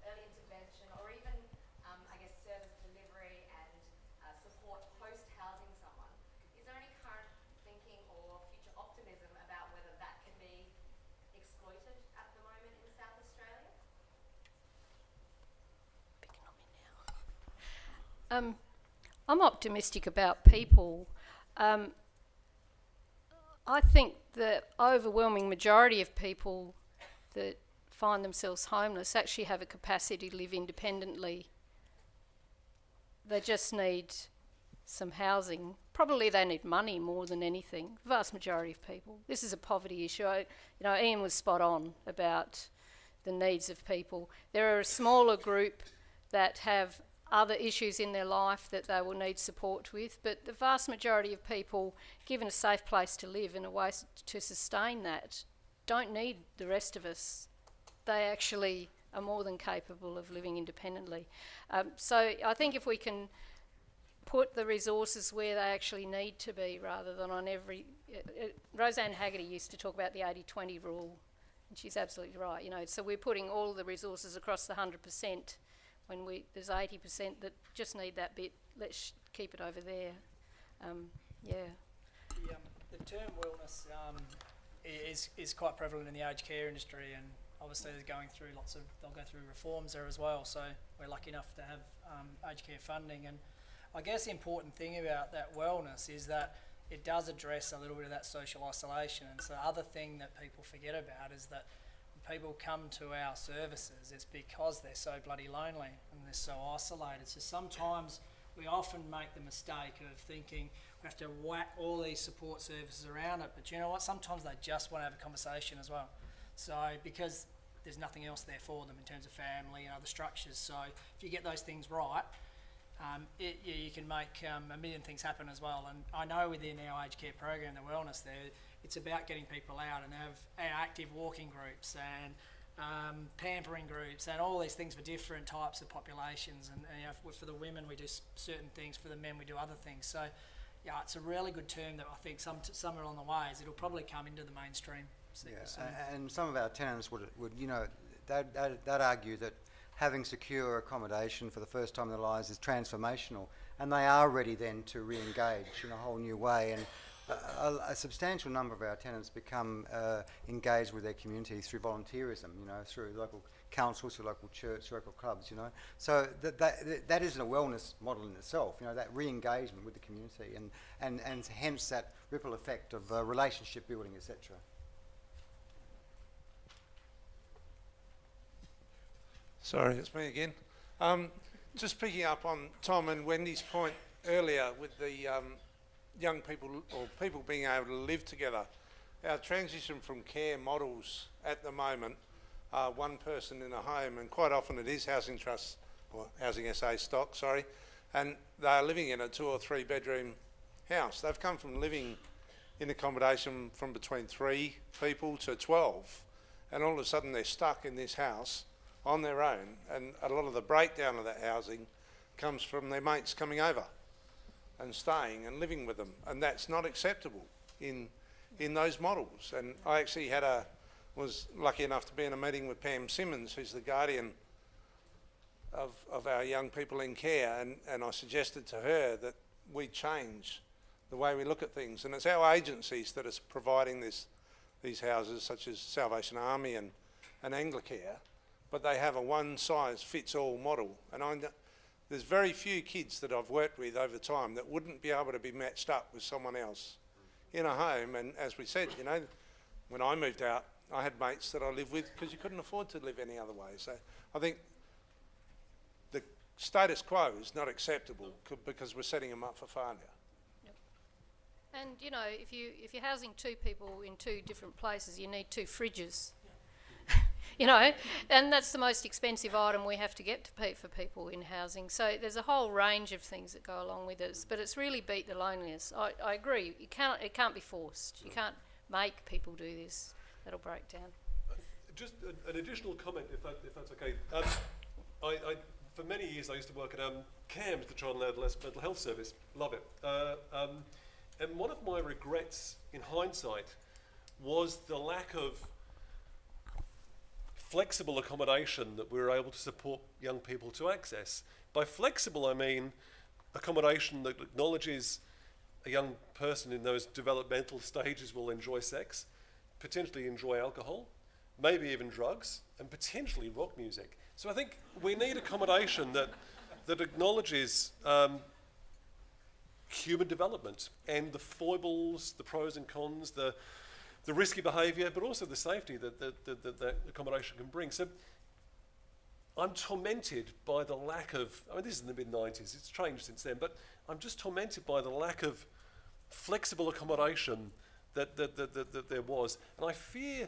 early intervention, or even, I guess, service delivery and support post-housing someone, is there any current thinking or future optimism about whether that can be exploited at the moment in South Australia? I'm optimistic about people. I think the overwhelming majority of people that find themselves homeless actually have a capacity to live independently. They just need some housing. Probably they need money more than anything, the vast majority of people. This is a poverty issue. Ian was spot on about the needs of people. There are a smaller group that have other issues in their life that they will need support with, but the vast majority of people, given a safe place to live and a way to sustain that, don't need the rest of us. They actually are more than capable of living independently. So I think if we can put the resources where they actually need to be rather than on every... Roseanne Haggerty used to talk about the 80-20 rule, and she's absolutely right. So we're putting all the resources across the 100%, when there's 80% that just need that bit. Let's keep it over there. Yeah. The term wellness is quite prevalent in the aged care industry, and obviously they'll go through reforms there as well. So we're lucky enough to have aged care funding, and I guess the important thing about that wellness is that it does address a little bit of that social isolation. And so the other thing that people forget about is that when people come to our services, it's because they're so bloody lonely and they're so isolated. So sometimes we often make the mistake of thinking we have to whack all these support services around it, but you know what? Sometimes they just want to have a conversation as well. So because there's nothing else there for them in terms of family and other structures. So if you get those things right, you can make a million things happen as well. And I know within our aged care program, the wellness there, it's about getting people out and have active walking groups and pampering groups and all these things for different types of populations. And you know, for the women, we do certain things. For the men, we do other things. So yeah, it's a really good term that I think somewhere along the ways, it'll probably come into the mainstream. And some of our tenants would you know, they'd argue that having secure accommodation for the first time in their lives is transformational, and they are ready then to re-engage in a whole new way. And a substantial number of our tenants become engaged with their community through volunteerism, you know, through local councils, through local church, through local clubs, you know. So that is a wellness model in itself, you know, that re-engagement with the community, and hence that ripple effect of relationship building, etc. Sorry, it's me again. Just picking up on Tom and Wendy's point earlier with the young people or people being able to live together. Our transition from care models at the moment are one person in a home, and quite often it is housing trusts or housing SA stock, sorry, and they are living in a 2 or 3 bedroom house. They've come from living in accommodation from between 3 people to 12, and all of a sudden they're stuck in this house on their own, and a lot of the breakdown of that housing comes from their mates coming over and staying and living with them, and that's not acceptable in those models. And I actually was lucky enough to be in a meeting with Pam Simmons, who's the guardian of our young people in care, and I suggested to her that we change the way we look at things, and it's our agencies that are providing these houses, such as Salvation Army and Anglicare, but they have a one-size-fits-all model. And there's very few kids that I've worked with over time that wouldn't be able to be matched up with someone else in a home. And as we said, you know, when I moved out, I had mates that I lived with because you couldn't afford to live any other way. So I think the status quo is not acceptable because we're setting them up for failure. Yep. And you know, if you're housing 2 people in 2 different places, you need 2 fridges. You know, and that's the most expensive item we have to get to pay for people in housing. So there's a whole range of things that go along with it, but it's really beat the loneliness. I agree. It can't be forced. You can't make people do this. That'll break down. Just an additional comment, if that's okay. For many years I used to work at CAMS, the Child and Adolescent Mental Health Service. Love it. And one of my regrets in hindsight was the lack of flexible accommodation that we were able to support young people to access. By flexible, I mean accommodation that acknowledges a young person in those developmental stages will enjoy sex, potentially enjoy alcohol, maybe even drugs, and potentially rock music. So I think we need accommodation that acknowledges human development and the foibles, the pros and cons, the risky behaviour, but also the safety that accommodation can bring. So I'm tormented by the lack of, I mean, this is in the mid-90s, it's changed since then, but I'm just tormented by the lack of flexible accommodation that there was. And I fear,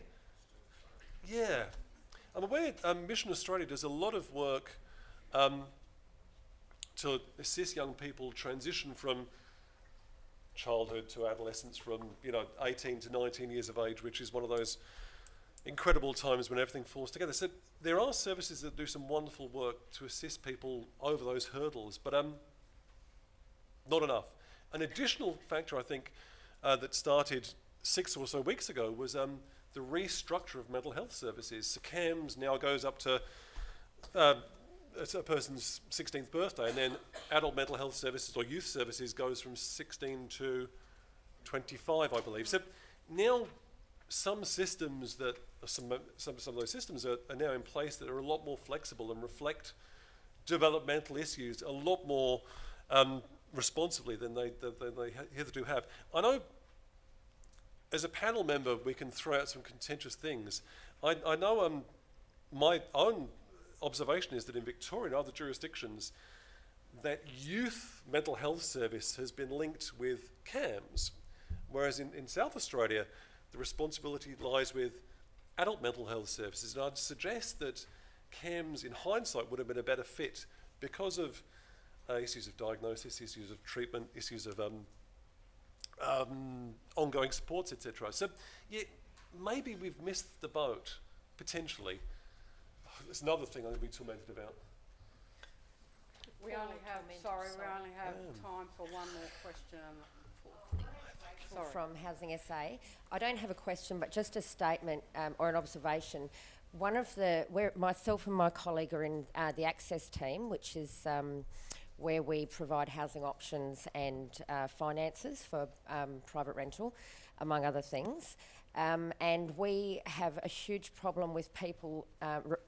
yeah, I'm aware Mission Australia does a lot of work to assist young people transition from childhood to adolescence, from 18 to 19 years of age, which is one of those incredible times when everything falls together. So there are services that do some wonderful work to assist people over those hurdles, but not enough. An additional factor, I think, that started 6 or so weeks ago was the restructure of mental health services. So CAMS now goes up to it's a person's 16th birthday, and then adult mental health services or youth services goes from 16 to 25, I believe. So now some systems that some of those systems are now in place that are a lot more flexible and reflect developmental issues a lot more responsibly than they hitherto have. I know as a panel member we can throw out some contentious things. I know my own observation is that in Victoria and other jurisdictions that youth mental health service has been linked with CAMS, whereas in South Australia the responsibility lies with adult mental health services, and I'd suggest that CAMS in hindsight would have been a better fit because of issues of diagnosis, issues of treatment, issues of ongoing supports, etc. So yeah, maybe we've missed the boat, potentially. There's another thing I'm going to be tormented about. We only have time for one more question. Sorry. From Housing SA. I don't have a question, but just a statement or an observation. Myself and my colleague are in the Access team, which is where we provide housing options and finances for private rental, among other things. And we have a huge problem with people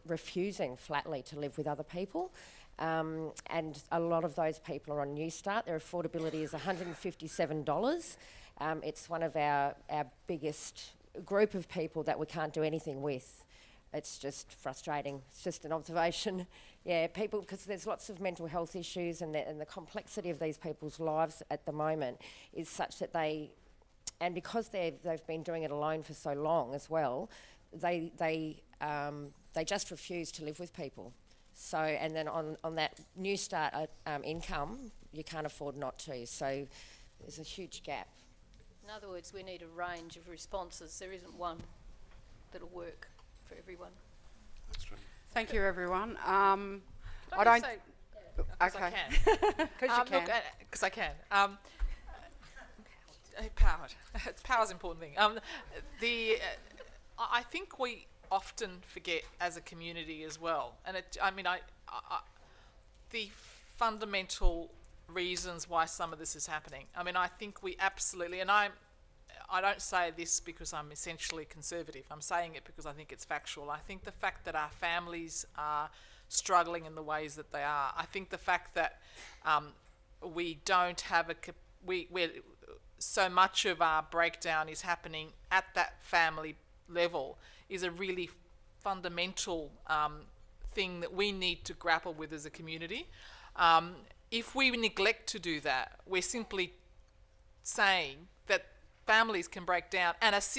refusing flatly to live with other people. And a lot of those people are on New Start. Their affordability is $157. It's one of our biggest group of people that we can't do anything with. It's just frustrating. It's just an observation. Yeah, people, because there's lots of mental health issues, and the complexity of these people's lives at the moment is such that and because they've been doing it alone for so long as well, they just refuse to live with people. So, and then on that New Start income, you can't afford not to. So there's a huge gap. In other words, we need a range of responses. There isn't one that'll work for everyone. That's true. Thank you, everyone. Okay. Because you can. Because I can. Power's an important thing. I think we often forget as a community as well, and the fundamental reasons why some of this is happening. I mean, I think we absolutely, and I don't say this because I'm essentially conservative. I'm saying it because I think it's factual. I think the fact that our families are struggling in the ways that they are. I think the fact that we don't have we're so much of our breakdown is happening at that family level is a really fundamental thing that we need to grapple with as a community. If we neglect to do that, we're simply saying that families can break down and us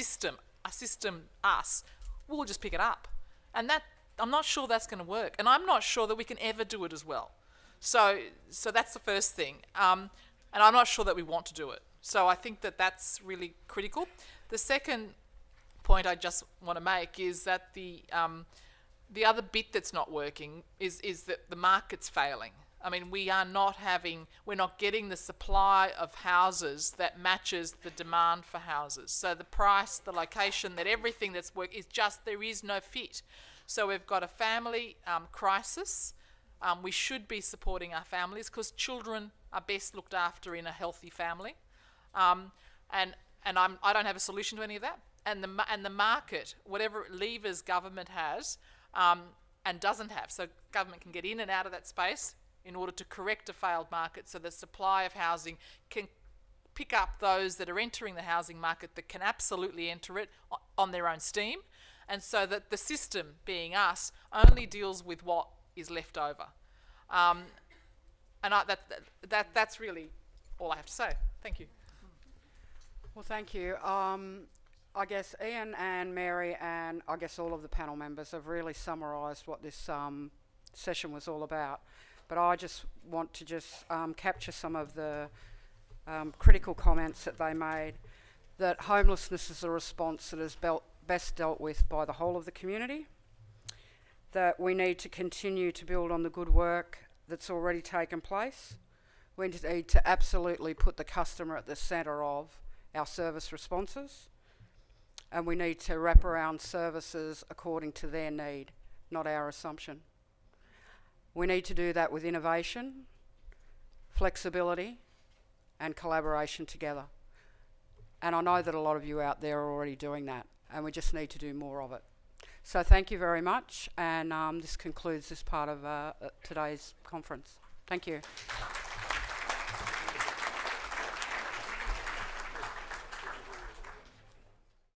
will just pick it up. And that, I'm not sure that's going to work. And I'm not sure that we can ever do it as well. So that's the first thing. And I'm not sure that we want to do it. So I think that that's really critical. The second point I just want to make is that the other bit that's not working is that the market's failing. I mean, we're not getting the supply of houses that matches the demand for houses. So the price, the location, that everything that's working is just, there is no fit. So we've got a family crisis. We should be supporting our families because children are best looked after in a healthy family. And I don't have a solution to any of that. And the market, whatever levers government has and doesn't have, so government can get in and out of that space in order to correct a failed market, so the supply of housing can pick up those that are entering the housing market that can absolutely enter it on their own steam, and so that the system, being us, only deals with what is left over. That's really all I have to say. Thank you. Well, thank you. I guess Ian and Mary and I guess all of the panel members have really summarised what this session was all about. But I just want to capture some of the critical comments that they made, that homelessness is a response that is best dealt with by the whole of the community, that we need to continue to build on the good work that's already taken place. We need to absolutely put the customer at the centre of our service responses, and we need to wrap around services according to their need, not our assumption. We need to do that with innovation, flexibility, and collaboration together. And I know that a lot of you out there are already doing that, and we just need to do more of it. So thank you very much, and this concludes this part of today's conference. Thank you.